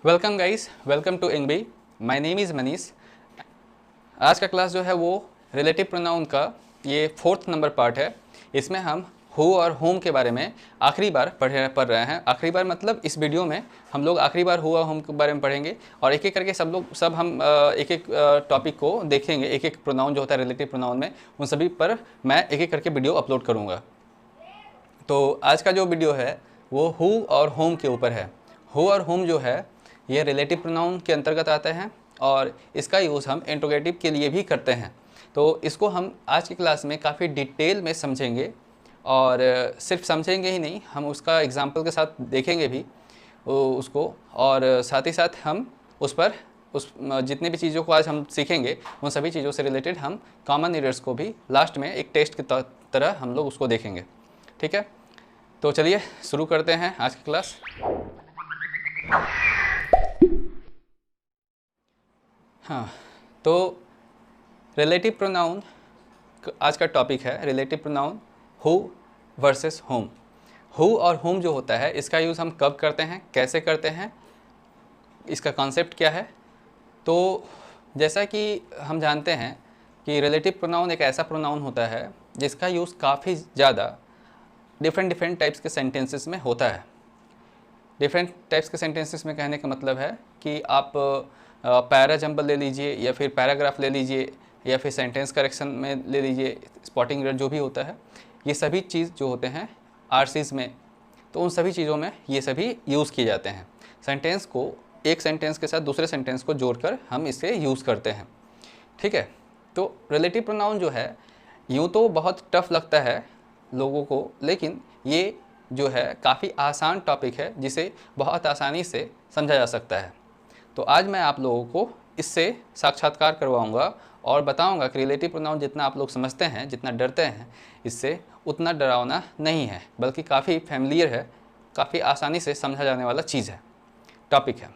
Welcome guys, welcome to इंगबी। My name is Manish. आज का क्लास जो है वो रिलेटिव प्रोनाउन का ये 4th नंबर पार्ट है। इसमें हम हु और होम के बारे में आखिरी बार पढ़ रहे हैं। आखिरी बार मतलब इस वीडियो में हम लोग आखिरी बार हु और होम के बारे में पढ़ेंगे और एक एक करके हम एक एक टॉपिक को देखेंगे। एक एक प्रोनाउन जो होता है रिलेटिव प्रोनाउन में, उन सभी पर मैं एक एक करके वीडियो अपलोड करूँगा। तो आज का जो वीडियो है वो हु और होम के ऊपर है। हु और होम जो है ये रिलेटिव प्रोनाउन के अंतर्गत आते हैं और इसका यूज़ हम इंट्रोगेटिव के लिए भी करते हैं। तो इसको हम आज की क्लास में काफ़ी डिटेल में समझेंगे और सिर्फ समझेंगे ही नहीं, हम उसका एग्जाम्पल के साथ देखेंगे भी उसको, और साथ ही साथ हम उस जितनी भी चीज़ों को आज हम सीखेंगे उन सभी चीज़ों से रिलेटेड हम कॉमन एरर्स को भी लास्ट में एक टेस्ट की तरह हम लोग उसको देखेंगे। ठीक है, तो चलिए शुरू करते हैं आज की क्लास। हाँ, तो रिलेटिव प्रोनाउन आज का टॉपिक है। Relative pronoun who versus home. Who और होम जो होता है इसका यूज़ हम कब करते हैं, कैसे करते हैं, इसका कॉन्सेप्ट क्या है। तो जैसा कि हम जानते हैं कि रिलेटिव प्रोनाउन एक ऐसा प्रोनाउन होता है जिसका यूज़ काफ़ी ज़्यादा डिफरेंट टाइप्स के सेंटेंसेस में होता है। डिफरेंट टाइप्स के सेंटेंसेस में कहने का मतलब है कि आप पैरा जंबल ले लीजिए या फिर पैराग्राफ ले लीजिए या फिर सेंटेंस करेक्शन में ले लीजिए, स्पॉटिंग एरर जो भी होता है, ये सभी चीज़ जो होते हैं आरसीज में, तो उन सभी चीज़ों में ये सभी यूज़ किए जाते हैं। सेंटेंस को एक सेंटेंस के साथ दूसरे सेंटेंस को जोड़कर हम इसे यूज़ करते हैं। ठीक है, तो रिलेटिव प्रोनाउन जो है यूँ तो बहुत टफ लगता है लोगों को, लेकिन ये जो है काफ़ी आसान टॉपिक है जिसे बहुत आसानी से समझा जा सकता है। तो आज मैं आप लोगों को इससे साक्षात्कार करवाऊंगा और बताऊंगा कि रिलेटिव प्रोनाउन जितना आप लोग समझते हैं, जितना डरते हैं, इससे उतना डरावना नहीं है, बल्कि काफ़ी फैमिलियर है, काफ़ी आसानी से समझा जाने वाला चीज़ है, टॉपिक है।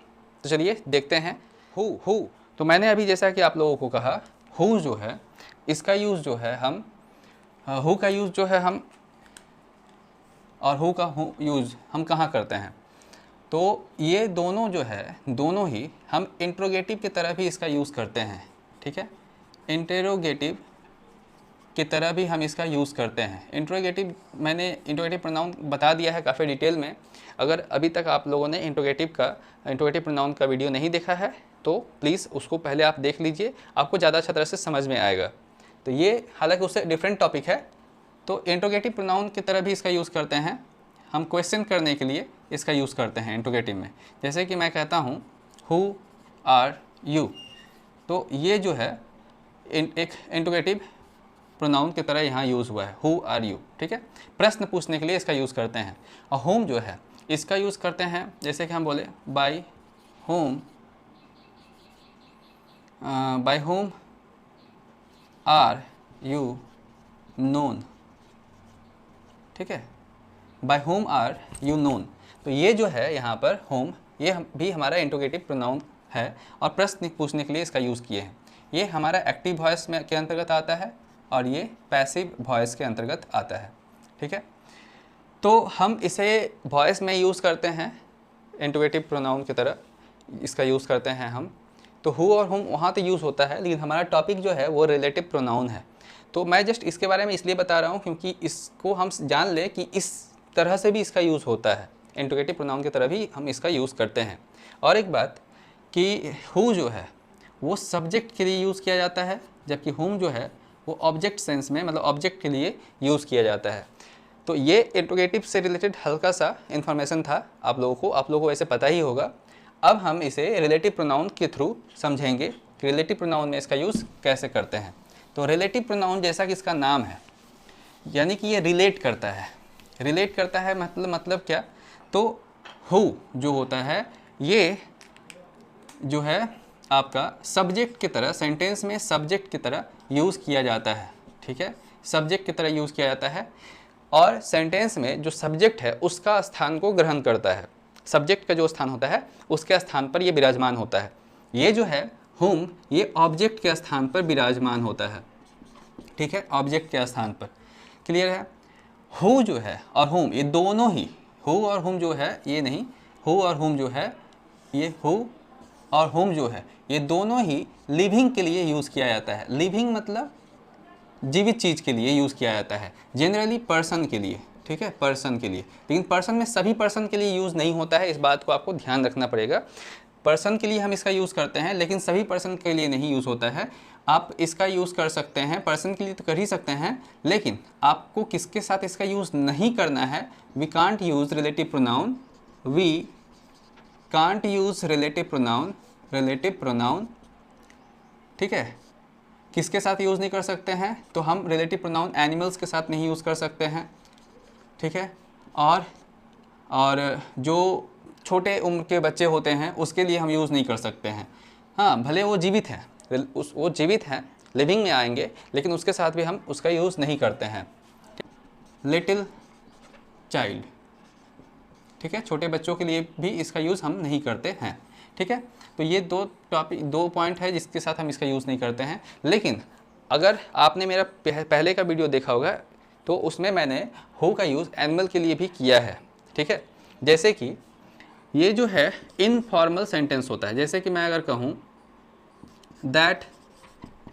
तो चलिए देखते हैं हु। तो मैंने अभी जैसा कि आप लोगों को कहा, हु जो है इसका यूज़ जो है हम हु का यूज़ जो है हम और हु का यूज़ हम कहाँ करते हैं। तो ये दोनों जो है दोनों ही हम इंट्रोगेटिव की तरह भी इसका यूज़ करते हैं। ठीक है, इंटेरोगेटिव की तरह भी हम इसका यूज़ करते हैं। मैंने इंट्रोगेटिव प्रोनाउन बता दिया है काफ़ी डिटेल में। अगर अभी तक आप लोगों ने इंट्रोगेटिव प्रोनाउन का वीडियो नहीं देखा है तो प्लीज़ उसको पहले आप देख लीजिए, आपको ज़्यादा अच्छा तरह से समझ में आएगा। तो ये हालांकि उससे डिफरेंट टॉपिक है। तो इंट्रोगेटिव प्रोनाउन की तरह भी इसका यूज़ करते हैं, हम क्वेश्चन करने के लिए इसका यूज़ करते हैं इंट्रोगेटिव में। जैसे कि मैं कहता हूँ हु आर यू, तो ये जो है एक इंट्रोगेटिव प्रोनाउन की तरह यहाँ यूज़ हुआ है, हु आर यू। ठीक है, प्रश्न पूछने के लिए इसका यूज़ करते हैं। और होम जो है इसका यूज़ करते हैं, जैसे कि हम बोले by whom are you known. ठीक है, by whom are you known. तो ये जो है यहाँ पर होम, ये भी हमारा इंट्रोगेटिव प्रोनाउन है और प्रश्न पूछने के लिए इसका यूज़ किए हैं। ये हमारा एक्टिव वॉइस में के अंतर्गत आता है और ये पैसिव वॉइस के अंतर्गत आता है। ठीक है, तो हम इसे वॉइस में यूज़ करते हैं, इंट्रोगेटिव प्रोनाउन की तरह इसका यूज़ करते हैं हम। तो हु और होम वहाँ तो यूज़ होता है, लेकिन हमारा टॉपिक जो है वो रिलेटिव प्रोनाउन है। तो मैं जस्ट इसके बारे में इसलिए बता रहा हूँ क्योंकि इसको हम जान लें कि इस तरह से भी इसका यूज़ होता है, इंट्रोगेटिव प्रोनाउन की तरह भी हम इसका यूज़ करते हैं। और एक बात कि हु जो है वो सब्जेक्ट के लिए यूज़ किया जाता है, जबकि होम जो है वो ऑब्जेक्ट सेंस में, मतलब ऑब्जेक्ट के लिए यूज़ किया जाता है। तो ये इंट्रोगेटिव से रिलेटेड हल्का सा इन्फॉर्मेशन था आप लोगों को वैसे पता ही होगा। अब हम इसे रिलेटिव प्रोनाउन के थ्रू समझेंगे कि रिलेटिव प्रोनाउन में इसका यूज़ कैसे करते हैं। तो रिलेटिव प्रोनाउन जैसा कि इसका नाम है, यानी कि ये रिलेट करता है। रिलेट करता है मतलब क्या, तो हु जो होता है ये जो है आपका सब्जेक्ट की तरह, सेंटेंस में सब्जेक्ट की तरह यूज़ किया जाता है। ठीक है, सब्जेक्ट की तरह यूज़ किया जाता है और सेंटेंस में जो सब्जेक्ट है उसका स्थान को ग्रहण करता है। सब्जेक्ट का जो स्थान होता है उसके स्थान पर ये विराजमान होता है। ये जो है हुम, ये ऑब्जेक्ट के स्थान पर विराजमान होता है। ठीक है, ऑब्जेक्ट के स्थान पर। क्लियर है। हु जो है और हुम, ये दोनों ही, हु और हुम जो है ये नहीं, हु और हुम जो है ये हु और हुम जो है ये दोनों ही लिविंग के लिए यूज़ किया जाता है। लिविंग मतलब जीवित चीज़ के लिए यूज़ किया जाता है, जनरली पर्सन के लिए, ठीक है, पर्सन के लिए। लेकिन पर्सन में सभी पर्सन के लिए यूज़ नहीं होता है, इस बात को आपको ध्यान रखना पड़ेगा। पर्सन के लिए हम इसका यूज़ करते हैं लेकिन सभी पर्सन के लिए नहीं यूज़ होता है। आप इसका यूज़ कर सकते हैं, पर्सन के लिए तो कर ही सकते हैं, लेकिन आपको किसके साथ इसका यूज़ नहीं करना है, we can't use relative pronoun, we can't use relative pronoun, ठीक है। किसके साथ यूज़ नहीं कर सकते हैं, तो हम रिलेटिव प्रोनाउन एनिमल्स के साथ नहीं यूज़ कर सकते हैं, ठीक है। और जो छोटे उम्र के बच्चे होते हैं उसके लिए हम यूज़ नहीं कर सकते हैं। हाँ, भले वो जीवित हैं, वो जीवित हैं, लिविंग में आएंगे, लेकिन उसके साथ भी हम उसका यूज़ नहीं करते हैं। लिटिल चाइल्ड, ठीक है, छोटे बच्चों के लिए भी इसका यूज़ हम नहीं करते हैं, ठीक है। तो ये दो पॉइंट है जिसके साथ हम इसका यूज़ नहीं करते हैं। लेकिन अगर आपने मेरा पहले का वीडियो देखा होगा तो उसमें मैंने हु का यूज़ एनिमल के लिए भी किया है, ठीक है। जैसे कि ये जो है इनफॉर्मल सेंटेंस होता है, जैसे कि मैं अगर कहूँ that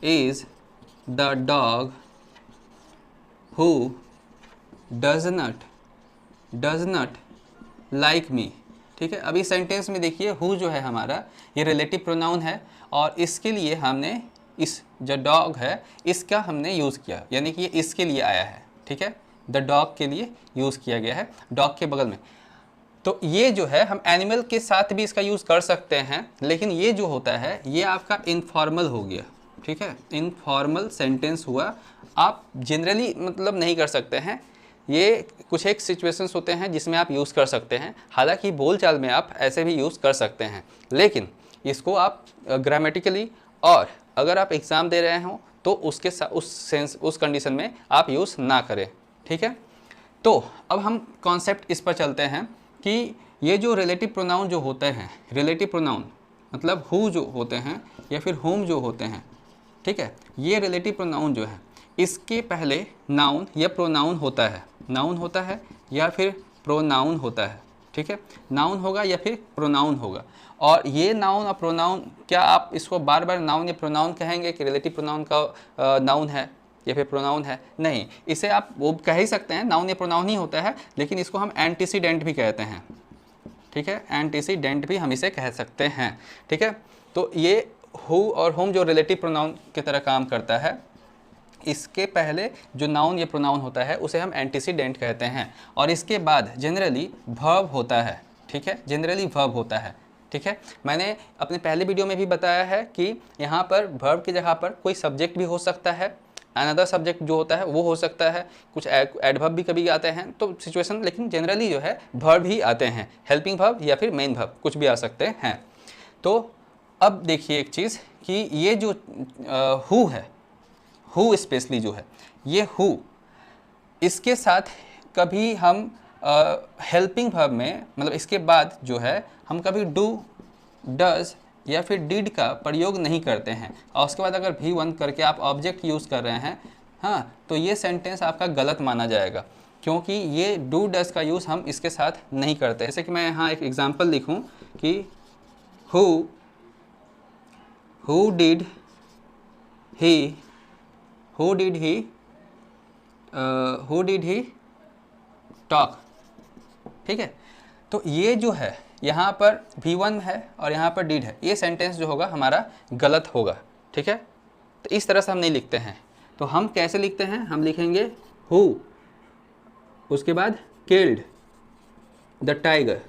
is the dog who does not like me, ठीक है। अब इस सेंटेंस में देखिए हु जो है हमारा ये रिलेटिव प्रोनाउन है और इसके लिए हमने इस जो डॉग है इसका हमने यूज़ किया, यानी कि ये इसके लिए आया है, ठीक है। द डॉग के लिए यूज़ किया गया है, डॉग के बगल में। तो ये जो है हम एनिमल के साथ भी इसका यूज़ कर सकते हैं, लेकिन ये जो होता है ये आपका इनफॉर्मल हो गया, ठीक है, इनफॉर्मल सेंटेंस हुआ। आप जनरली मतलब नहीं कर सकते हैं, ये कुछ एक सिचुएशंस होते हैं जिसमें आप यूज़ कर सकते हैं। हालांकि बोलचाल में आप ऐसे भी यूज़ कर सकते हैं, लेकिन इसको आप ग्रामेटिकली और अगर आप एग्ज़ाम दे रहे हो तो उसके साथ उस कंडीशन में आप यूज़ ना करें, ठीक है। तो अब हम कॉन्सेप्ट इस पर चलते हैं कि ये जो रिलेटिव प्रोनाउन जो होते हैं, रिलेटिव प्रोनाउन मतलब हु जो होते हैं या फिर हुम जो होते हैं, ठीक है, ये रिलेटिव प्रोनाउन जो है इसके पहले नाउन या प्रोनाउन होता है, नाउन होता है या फिर प्रोनाउन होता है, ठीक है। नाउन होगा या फिर प्रोनाउन होगा। और ये नाउन और प्रोनाउन, क्या आप इसको बार बार नाउन या प्रोनाउन कहेंगे कि रिलेटिव प्रोनाउन का नाउन है या फिर प्रोनाउन है? नहीं, इसे आप वो कह ही सकते हैं, नाउन या प्रोनाउन ही होता है, लेकिन इसको हम एंटीसीडेंट भी कहते हैं, ठीक है, एंटीसीडेंट भी हम इसे कह सकते हैं, ठीक है। तो ये हु और हुम जो रिलेटिव प्रोनाउन की तरह काम करता है, इसके पहले जो नाउन या प्रोनाउन होता है उसे हम एंटीसीडेंट कहते हैं, और इसके बाद जनरली वर्ब होता है, ठीक है, जनरली वर्ब होता है, ठीक है। मैंने अपने पहले वीडियो में भी बताया है कि यहाँ पर वर्ब की जगह पर कोई सब्जेक्ट भी हो सकता है, अनदर सब्जेक्ट जो होता है वो हो सकता है, कुछ एडवर्ब भी कभी आते हैं, तो सिचुएशन, लेकिन जनरली जो है वर्ब ही आते हैं, हेल्पिंग वर्ब या फिर मेन वर्ब कुछ भी आ सकते हैं। तो अब देखिए एक चीज़ कि ये जो हु है, हु स्पेशली जो है ये हु, इसके साथ कभी हम हेल्पिंग वर्ब में मतलब इसके बाद जो है हम कभी डू, डज या फिर डिड का प्रयोग नहीं करते हैं, और उसके बाद अगर V1 करके आप ऑब्जेक्ट यूज़ कर रहे हैं, हाँ, तो ये सेंटेंस आपका गलत माना जाएगा, क्योंकि ये डू डज का यूज़ हम इसके साथ नहीं करते। जैसे कि मैं यहाँ एक एग्जांपल लिखूँ कि हु डिड ही टॉक, ठीक है। तो ये जो है यहाँ पर V1 है और यहाँ पर डिड है, ये सेंटेंस जो होगा हमारा गलत होगा, ठीक है। तो इस तरह से हम नहीं लिखते हैं, तो हम कैसे लिखते हैं, हम लिखेंगे हु, उसके बाद killed the tiger,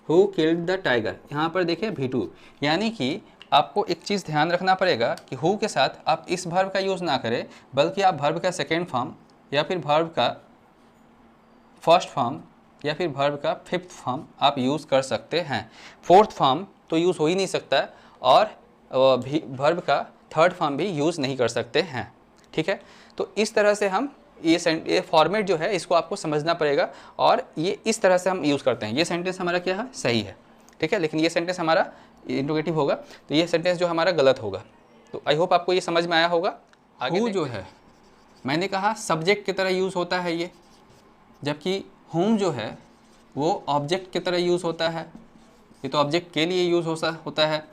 who killed the tiger. यहाँ पर देखिए V2, यानी कि आपको एक चीज़ ध्यान रखना पड़ेगा कि हु के साथ आप इस वर्ब का यूज़ ना करें, बल्कि आप वर्ब का सेकेंड फॉर्म या फिर वर्ब का फर्स्ट फॉर्म या फिर वर्ब का फिफ्थ फॉर्म आप यूज़ कर सकते हैं। फोर्थ फॉर्म तो यूज़ हो ही नहीं सकता, और वर्ब का थर्ड फॉर्म भी यूज़ नहीं कर सकते हैं, ठीक है। तो इस तरह से हम ये फॉर्मेट जो है इसको आपको समझना पड़ेगा, और ये इस तरह से हम यूज़ करते हैं। ये सेंटेंस हमारा क्या है, सही है, ठीक है, लेकिन ये सेंटेंस हमारा इंट्रोगेटिव होगा, तो ये सेंटेंस जो हमारा गलत होगा। तो आई होप आपको ये समझ में आया होगा। हु जो है मैंने कहा सब्जेक्ट की तरह यूज़ होता है ये, जबकि हुम जो है वो ऑब्जेक्ट की तरह यूज़ होता है, ये तो ऑब्जेक्ट के लिए यूज़ होता है।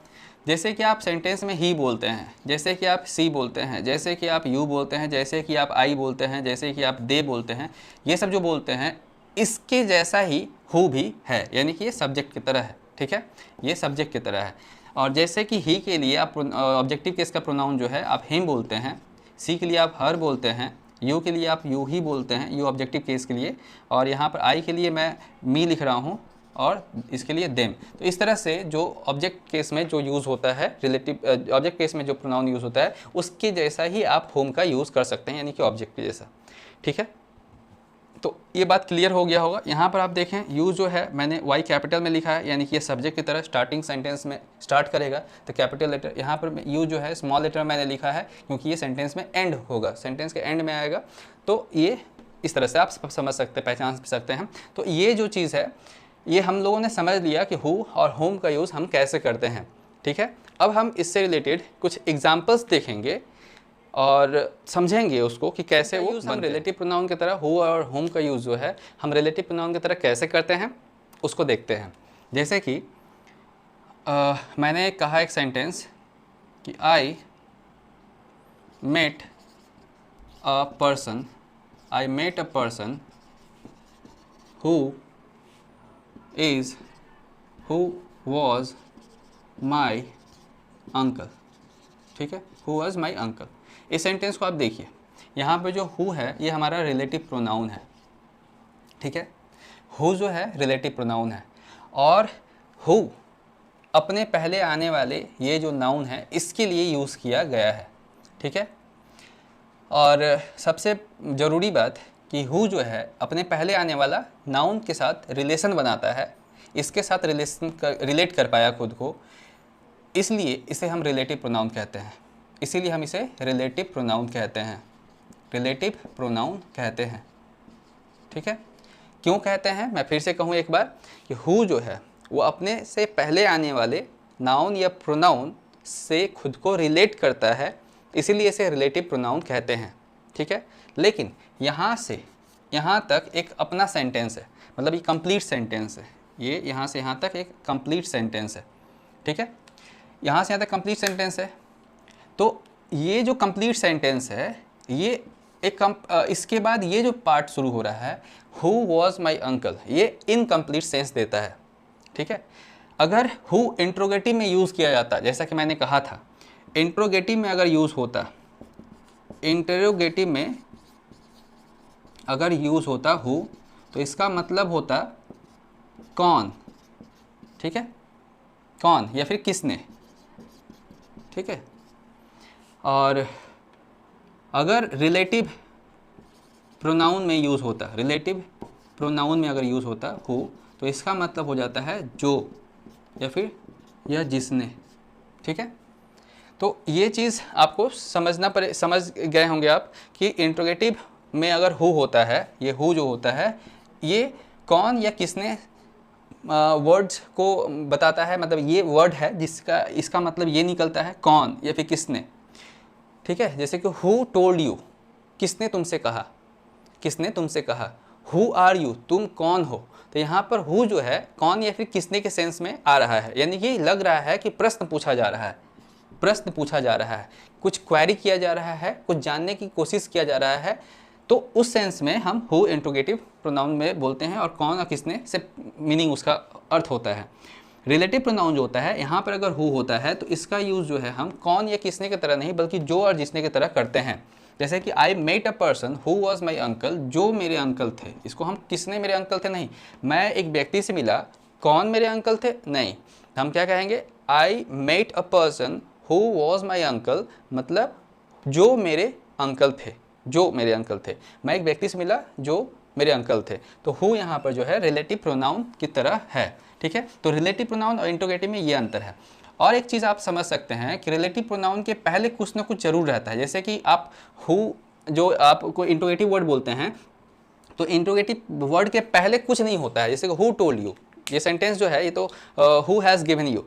जैसे कि आप सेंटेंस में ही बोलते हैं, जैसे कि आप सी बोलते हैं, जैसे कि आप यू बोलते हैं, जैसे कि आप आई बोलते हैं, जैसे कि आप दे बोलते हैं, ये सब जो बोलते हैं इसके जैसा ही हु भी है, यानी कि ये सब्जेक्ट की तरह है। ठीक है, ये सब्जेक्ट की तरह है। और जैसे कि ही के लिए आप ऑब्जेक्टिव केस का प्रोनाउन जो है आप हिम बोलते हैं, सी के लिए आप हर बोलते हैं, यू के लिए आप यू ही बोलते हैं, यू ऑब्जेक्टिव केस के लिए, और यहाँ पर आई के लिए मैं मी लिख रहा हूँ और इसके लिए देम। तो इस तरह से जो ऑब्जेक्ट केस में जो यूज़ होता है, रिलेटिव ऑब्जेक्ट केस में जो प्रोनाउन यूज़ होता है उसके जैसा ही आप होम का यूज़ कर सकते हैं, यानी कि ऑब्जेक्ट के जैसा। ठीक है, तो ये बात क्लियर हो गया होगा। यहाँ पर आप देखें यू जो है मैंने वाई कैपिटल में लिखा है, यानी कि ये सब्जेक्ट की तरह स्टार्टिंग सेंटेंस में स्टार्ट करेगा, तो कैपिटल लेटर। यहाँ पर यू जो है स्मॉल लेटर मैंने लिखा है क्योंकि ये सेंटेंस में एंड होगा, सेंटेंस के एंड में आएगा। तो ये इस तरह से आप समझ सकते हैं, पहचान सकते हैं। तो ये जो चीज़ है ये हम लोगों ने समझ लिया कि हु और होम का यूज़ हम कैसे करते हैं। ठीक है, अब हम इससे रिलेटेड कुछ एग्जाम्पल्स देखेंगे और समझेंगे उसको कि कैसे वो हम रिलेटिव प्रोनाउन की तरह हु और होम का यूज़ जो है हम रिलेटिव प्रोनाउन की तरह कैसे करते हैं उसको देखते हैं। जैसे कि मैंने कहा एक सेंटेंस कि I met a person, I met a person who was my uncle. ठीक है, हु वॉज माई अंकल। इस सेंटेंस को आप देखिए, यहाँ पे जो हु है ये हमारा रिलेटिव प्रोनाउन है। ठीक है, हु जो है रिलेटिव प्रोनाउन है और हु अपने पहले आने वाले ये जो नाउन है इसके लिए यूज़ किया गया है। ठीक है, और सबसे ज़रूरी बात कि हु जो है अपने पहले आने वाला नाउन के साथ रिलेशन बनाता है, इसके साथ रिलेट कर पाया खुद को, इसलिए इसे हम रिलेटिव प्रोनाउन कहते हैं। इसीलिए हम इसे रिलेटिव प्रोनाउन कहते हैं, रिलेटिव प्रोनाउन कहते हैं। ठीक है, क्यों कहते हैं मैं फिर से कहूँ एक बार कि हु जो है वो अपने से पहले आने वाले नाउन या प्रोनाउन से खुद को रिलेट करता है, इसीलिए इसे रिलेटिव प्रोनाउन कहते हैं। ठीक है, लेकिन यहाँ से यहाँ तक एक अपना सेंटेंस है, मतलब ये कंप्लीट सेंटेंस है, ये यहाँ से यहाँ तक एक कंप्लीट सेंटेंस है। ठीक है, यहाँ से यहाँ तक कंप्लीट सेंटेंस है। तो ये जो कंप्लीट सेंटेंस है ये इसके बाद ये जो पार्ट शुरू हो रहा है हु वॉज माई अंकल, ये इनकम्प्लीट सेंस देता है। ठीक है, अगर हु इंट्रोगेटिव में यूज़ किया जाता, जैसा कि मैंने कहा था इंट्रोगेटिव में अगर यूज़ होता, इंटरोगेटिव में अगर यूज़ होता हु तो इसका मतलब होता कौन। ठीक है, कौन या फिर किसने। ठीक है, और अगर रिलेटिव प्रोनाउन में यूज़ होता, रिलेटिव प्रोनाउन में अगर यूज़ होता हु तो इसका मतलब हो जाता है जो या फिर या जिसने। ठीक है, तो ये चीज़ आपको समझ गए होंगे आप कि इंट्रोगेटिव में अगर हु होता है, ये हु जो होता है ये कौन या किसने वर्ड्स को बताता है, मतलब ये वर्ड है जिसका इसका मतलब ये निकलता है कौन या फिर किसने। ठीक है, जैसे कि हु टोल्ड यू, किसने तुमसे कहा, किसने तुमसे कहा। हु आर यू, तुम कौन हो। तो यहाँ पर हु जो है कौन या फिर किसने के सेंस में आ रहा है, यानी कि लग रहा है कि प्रश्न पूछा जा रहा है, प्रश्न पूछा जा रहा है, कुछ क्वेरी किया जा रहा है, कुछ जानने की कोशिश किया जा रहा है। तो उस सेंस में हम हु इंट्रोगेटिव प्रोनाउन में बोलते हैं और कौन और किसने से मीनिंग उसका अर्थ होता है। रिलेटिव प्रोनाउन जो होता है यहाँ पर अगर हु होता है तो इसका यूज़ जो है हम कौन या किसने की तरह नहीं बल्कि जो और जिसने की तरह करते हैं। जैसे कि I met a person who was my uncle, जो मेरे अंकल थे, इसको हम किसने मेरे अंकल थे नहीं, मैं एक व्यक्ति से मिला, कौन मेरे अंकल थे नहीं, हम क्या कहेंगे I met a person who was my uncle, मतलब जो मेरे अंकल थे, जो मेरे अंकल थे। मैं एक व्यक्ति से मिला जो मेरे अंकल थे। तो हु यहाँ पर जो है रिलेटिव प्रोनाउन की तरह है। ठीक है, तो रिलेटिव प्रोनाउन और इंट्रोगेटिव में ये अंतर है। और एक चीज़ आप समझ सकते हैं कि रिलेटिव प्रोनाउन के पहले कुछ ना कुछ जरूर रहता है। जैसे कि आप हु जो आप कोई इंट्रोगेटिव वर्ड बोलते हैं तो इंट्रोगेटिव वर्ड के पहले कुछ नहीं होता है। जैसे कि हु टोल्ड यू, ये सेंटेंस जो है ये तो who has given you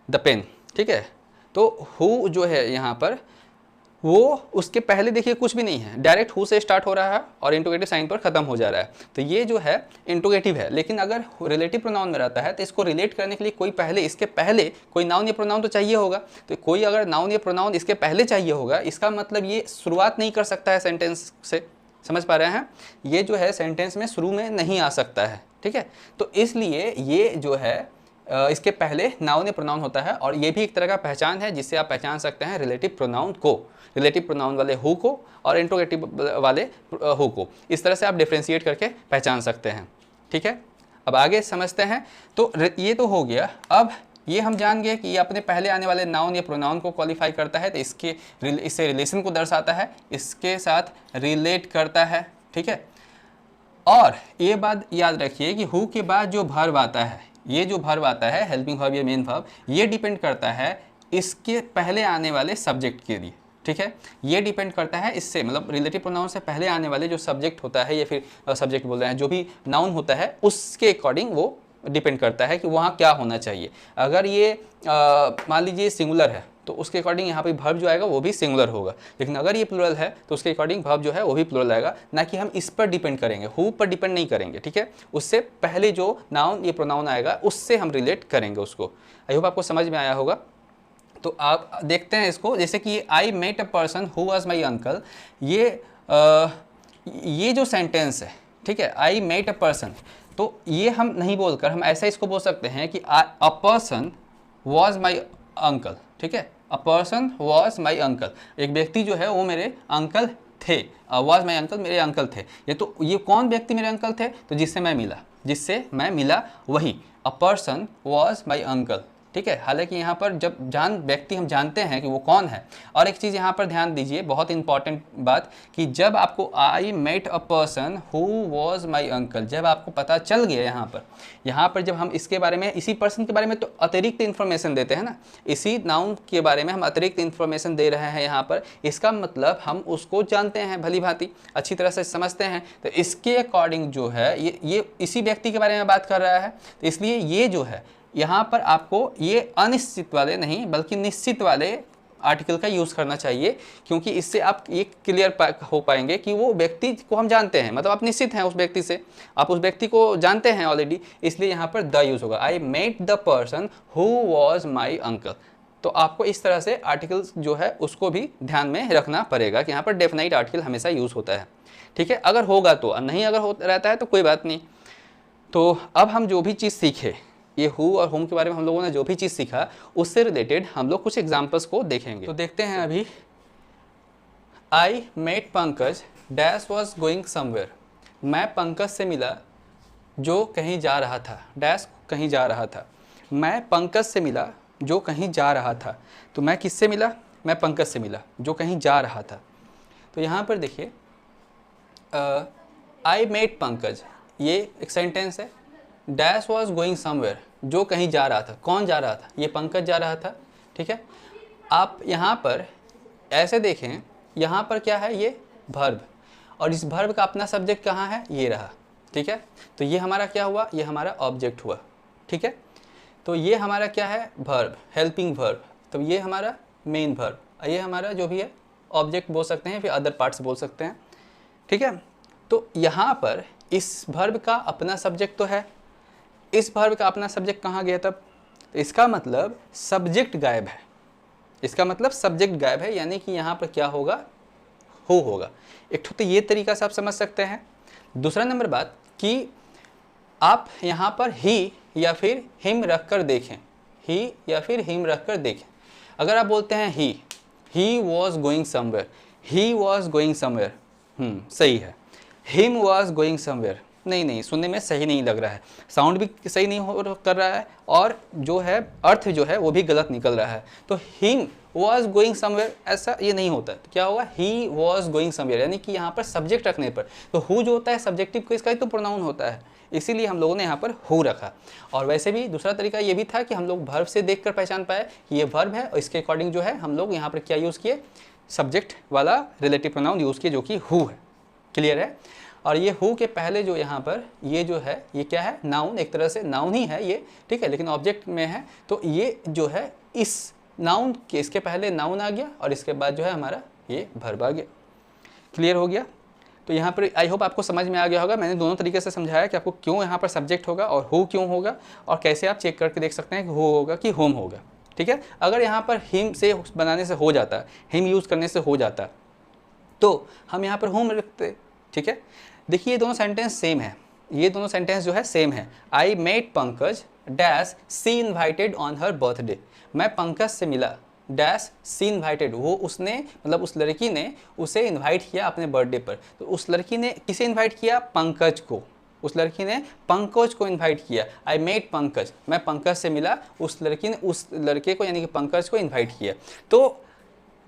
the pen. ठीक है, तो हु जो है यहाँ पर वो उसके पहले देखिए कुछ भी नहीं है, डायरेक्ट हु से स्टार्ट हो रहा है और इंट्रोगेटिव साइन पर खत्म हो जा रहा है, तो ये जो है इंट्रोगेटिव है। लेकिन अगर रिलेटिव प्रोनाउन में रहता है तो इसको रिलेट करने के लिए कोई पहले, इसके पहले कोई नाउन या प्रोनाउन तो चाहिए होगा। तो कोई अगर नाउन या प्रोनाउन इसके पहले चाहिए होगा, इसका मतलब ये शुरुआत नहीं कर सकता है सेंटेंस से। समझ पा रहे हैं? ये जो है सेंटेंस में शुरू में नहीं आ सकता है, ठीक है। तो इसलिए ये जो है इसके पहले नाउन या प्रोनाउन होता है, और ये भी एक तरह का पहचान है जिससे आप पहचान सकते हैं रिलेटिव प्रोनाउन को, रिलेटिव प्रोनाउन वाले हु को और इंट्रोगेटिव वाले हु को। इस तरह से आप डिफ्रेंशिएट करके पहचान सकते हैं, ठीक है। अब आगे समझते हैं। तो ये तो हो गया। अब ये हम जान गए कि ये अपने पहले आने वाले नाउन या प्रोनाउन को क्वालिफाई करता है, तो इससे रिलेशन को दर्शाता है, इसके साथ रिलेट करता है, ठीक है। और ये बात याद रखिए कि हु के बाद जो वर्ब आता है, ये जो वर्ब आता है हेल्पिंग वर्ब या मेन वर्ब, ये डिपेंड करता है इसके पहले आने वाले सब्जेक्ट के लिए, ठीक है। ये डिपेंड करता है इससे, मतलब रिलेटिव प्रोनाउन से पहले आने वाले जो सब्जेक्ट होता है या फिर सब्जेक्ट बोल रहे हैं, जो भी नाउन होता है उसके अकॉर्डिंग वो डिपेंड करता है कि वहाँ क्या होना चाहिए। अगर ये मान लीजिए सिंगुलर है तो उसके अकॉर्डिंग यहाँ पे वर्ब जो आएगा वो भी सिंगुलर होगा। लेकिन अगर ये प्लुरल है तो उसके अकॉर्डिंग वर्ब जो है वो भी प्लुरल आएगा, ना कि हम इस पर डिपेंड करेंगे, हु पर डिपेंड नहीं करेंगे, ठीक है। उससे पहले जो नाउन ये प्रोनाउन आएगा उससे हम रिलेट करेंगे उसको। आई होप आपको समझ में आया होगा। तो आप देखते हैं इसको, जैसे कि I met a person who was my uncle, ये जो सेंटेंस है, ठीक है, आई मेट अ पर्सन, तो ये हम नहीं बोलकर हम ऐसा इसको बोल सकते हैं कि a person was my uncle, ठीक है। A person was my uncle, एक व्यक्ति जो है वो मेरे अंकल थे। वॉज माई अंकल, मेरे अंकल थे। ये कौन व्यक्ति मेरे अंकल थे? तो जिससे मैं मिला वही। A person was my uncle, ठीक है। हालांकि यहाँ पर जब व्यक्ति हम जानते हैं कि वो कौन है। और एक चीज़ यहाँ पर ध्यान दीजिए, बहुत इंपॉर्टेंट बात, कि जब आपको I met a person who was my uncle, जब आपको पता चल गया यहाँ पर जब हम इसके बारे में, इसी पर्सन के बारे में तो अतिरिक्त इन्फॉर्मेशन देते हैं ना, इसी नाउन के बारे में हम अतिरिक्त इन्फॉर्मेशन दे रहे हैं यहाँ पर, इसका मतलब हम उसको जानते हैं भली भांति, अच्छी तरह से समझते हैं। तो इसके अकॉर्डिंग जो है ये इसी व्यक्ति के बारे में बात कर रहा है। तो इसलिए ये जो है यहाँ पर आपको ये अनिश्चित वाले नहीं बल्कि निश्चित वाले आर्टिकल का यूज़ करना चाहिए, क्योंकि इससे आप ये क्लियर हो पाएंगे कि वो व्यक्ति को हम जानते हैं, मतलब आप निश्चित हैं उस व्यक्ति से, आप उस व्यक्ति को जानते हैं ऑलरेडी, इसलिए यहाँ पर द यूज़ होगा। I met the person who was my uncle. तो आपको इस तरह से आर्टिकल जो है उसको भी ध्यान में रखना पड़ेगा कि यहाँ पर डेफिनाइट आर्टिकल हमेशा यूज़ होता है, ठीक है। अगर होगा तो, नहीं अगर हो रहता है तो कोई बात नहीं। तो अब हम जो भी चीज़ सीखे, ये हु और होम के बारे में हम लोगों ने जो भी चीज़ सीखा, उससे रिलेटेड हम लोग कुछ एग्जांपल्स को देखेंगे। तो देखते हैं अभी। I met Pankaj dash was going somewhere, मैं पंकज से मिला जो कहीं जा रहा था, डैश कहीं जा रहा था। मैं पंकज से मिला जो कहीं जा रहा था। तो मैं किससे मिला? मैं पंकज से मिला जो कहीं जा रहा था। तो यहाँ पर देखिए, आई मेट पंकज, ये एक सेंटेंस है। डैश वॉज गोइंग समवेयर, जो कहीं जा रहा था, कौन जा रहा था? ये पंकज जा रहा था, ठीक है। आप यहाँ पर ऐसे देखें, यहाँ पर क्या है? ये वर्ब, और इस वर्ब का अपना सब्जेक्ट कहाँ है? ये रहा, ठीक है। तो ये हमारा क्या हुआ? ये हमारा ऑब्जेक्ट हुआ, ठीक है। तो ये हमारा क्या है? Verb, helping verb. तो ये हमारा मेन वर्ब, ये हमारा जो भी है ऑब्जेक्ट बोल सकते हैं, फिर अदर पार्ट्स बोल सकते हैं, ठीक है। तो यहाँ पर इस वर्ब का अपना सब्जेक्ट तो है, इस वर्ब का अपना सब्जेक्ट कहाँ गया तब? तो इसका मतलब सब्जेक्ट गायब है, इसका मतलब सब्जेक्ट गायब है, यानी कि यहाँ पर क्या होगा? हु होगा। एक तो ये तरीका से आप समझ सकते हैं। दूसरा नंबर बात कि आप यहाँ पर ही या फिर हिम रख कर देखें, ही या फिर हिम रख कर देखें। अगर आप बोलते हैं he was going somewhere, he was going somewhere, सही है। हिम वॉज गोइंग समवेयर, नहीं, सुनने में सही नहीं लग रहा है, साउंड भी सही नहीं कर रहा है, और जो है अर्थ जो है वो भी गलत निकल रहा है। तो हिम वॉज गोइंग समवेयर, ऐसा ये नहीं होता। तो क्या होगा? ही वॉज गोइंग समवेयर, यानी कि यहाँ पर सब्जेक्ट रखने पर, तो हु जो होता है सब्जेक्टिव को, इसका ही तो प्रोनाउन होता है, इसीलिए हम लोगों ने यहाँ पर हु रखा। और वैसे भी दूसरा तरीका ये भी था कि हम लोग वर्ब से देखकर पहचान पाए कि ये वर्ब है, और इसके अकॉर्डिंग जो है हम लोग यहाँ पर क्या यूज़ किए? सब्जेक्ट वाला रिलेटिव प्रोनाउन यूज़ किए, जो कि हु है। क्लियर है? और ये हु के पहले जो यहाँ पर ये जो है, ये क्या है? नाउन, एक तरह से नाउन ही है ये, ठीक है, लेकिन ऑब्जेक्ट में है। तो ये जो है इस नाउन के, इसके पहले नाउन आ गया और इसके बाद जो है हमारा ये वर्ब आ गया। क्लियर हो गया? तो यहाँ पर आई होप आपको समझ में आ गया होगा। मैंने दोनों तरीके से समझाया कि आपको क्यों यहाँ पर सब्जेक्ट होगा और हु क्यों होगा, और कैसे आप चेक करके देख सकते हैं कि हु होगा कि होम होगा। ठीक है, अगर यहाँ पर हिम से बनाने से हो जाता, हिम यूज़ करने से हो जाता, तो हम यहाँ पर होम रखते। ठीक है, देखिए ये दोनों सेंटेंस सेम है, ये दोनों सेंटेंस जो है सेम है। I met Pankaj dash she invited on her birthday. मैं पंकज से मिला डैश सी इन्वाइटेड, वो उसने मतलब उस लड़की ने उसे इन्वाइट किया अपने बर्थडे पर। तो उस लड़की ने किसे इन्वाइट किया? पंकज को। उस लड़की ने पंकज को इन्वाइट किया। आई मेट पंकज, मैं पंकज से मिला, उस लड़की ने उस लड़के को यानी कि पंकज को इन्वाइट किया। तो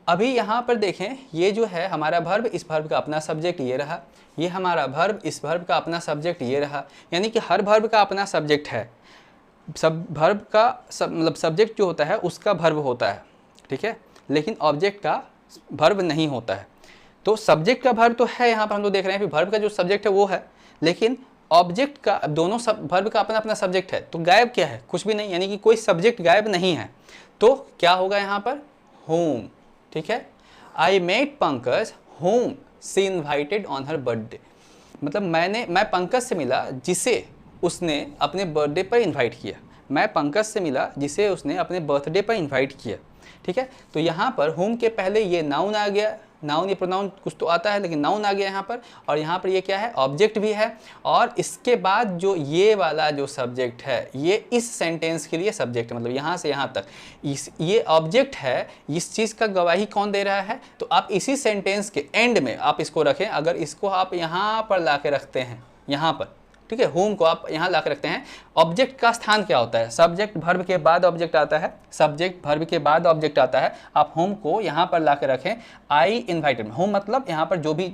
अभी यहाँ पर देखें, ये जो है हमारा वर्ब, इस वर्ब का अपना सब्जेक्ट ये रहा, ये हमारा वर्ब, इस वर्ब का अपना सब्जेक्ट ये रहा। यानी कि हर वर्ब का अपना सब्जेक्ट है। सब वर्ब का मतलब सब्जेक्ट जो होता है उसका वर्ब होता है, ठीक है, लेकिन ऑब्जेक्ट का वर्ब नहीं होता है। तो सब्जेक्ट का वर्ब तो है, यहाँ पर हम लोग देख रहे हैं कि वर्ब का जो सब्जेक्ट है वो है, लेकिन ऑब्जेक्ट का दोनों वर्ब का अपना अपना सब्जेक्ट है। तो गायब क्या है? कुछ भी नहीं, यानी कि कोई सब्जेक्ट गायब नहीं है। तो क्या होगा यहाँ पर? होम। ठीक है, I met Pankaj whom she invited on her birthday. मतलब मैं पंकज से मिला जिसे उसने अपने बर्थडे पर इन्वाइट किया। मैं पंकज से मिला जिसे उसने अपने बर्थडे पर इन्वाइट किया। ठीक है, तो यहाँ पर होम के पहले ये नाउन आ गया। नाउन ये प्रोनाउन कुछ तो आता है, लेकिन नाउन आ गया यहाँ पर, और यहाँ पर ये क्या है? ऑब्जेक्ट भी है। और इसके बाद जो ये वाला जो सब्जेक्ट है, ये इस सेंटेंस के लिए सब्जेक्ट, मतलब यहाँ से यहाँ तक ये ऑब्जेक्ट है। इस चीज़ का गवाही कौन दे रहा है? तो आप इसी सेंटेंस के एंड में आप इसको रखें। अगर इसको आप यहाँ पर ला के रखते हैं, यहाँ पर, ठीक है, होम को आप यहाँ ला के रखते हैं। ऑब्जेक्ट का स्थान क्या होता है? सब्जेक्ट वर्ब के बाद ऑब्जेक्ट आता है, सब्जेक्ट वर्ब के बाद ऑब्जेक्ट आता है। आप होम को यहाँ पर ला के रखें। आई इन्वाइटेड, होम मतलब यहाँ पर जो भी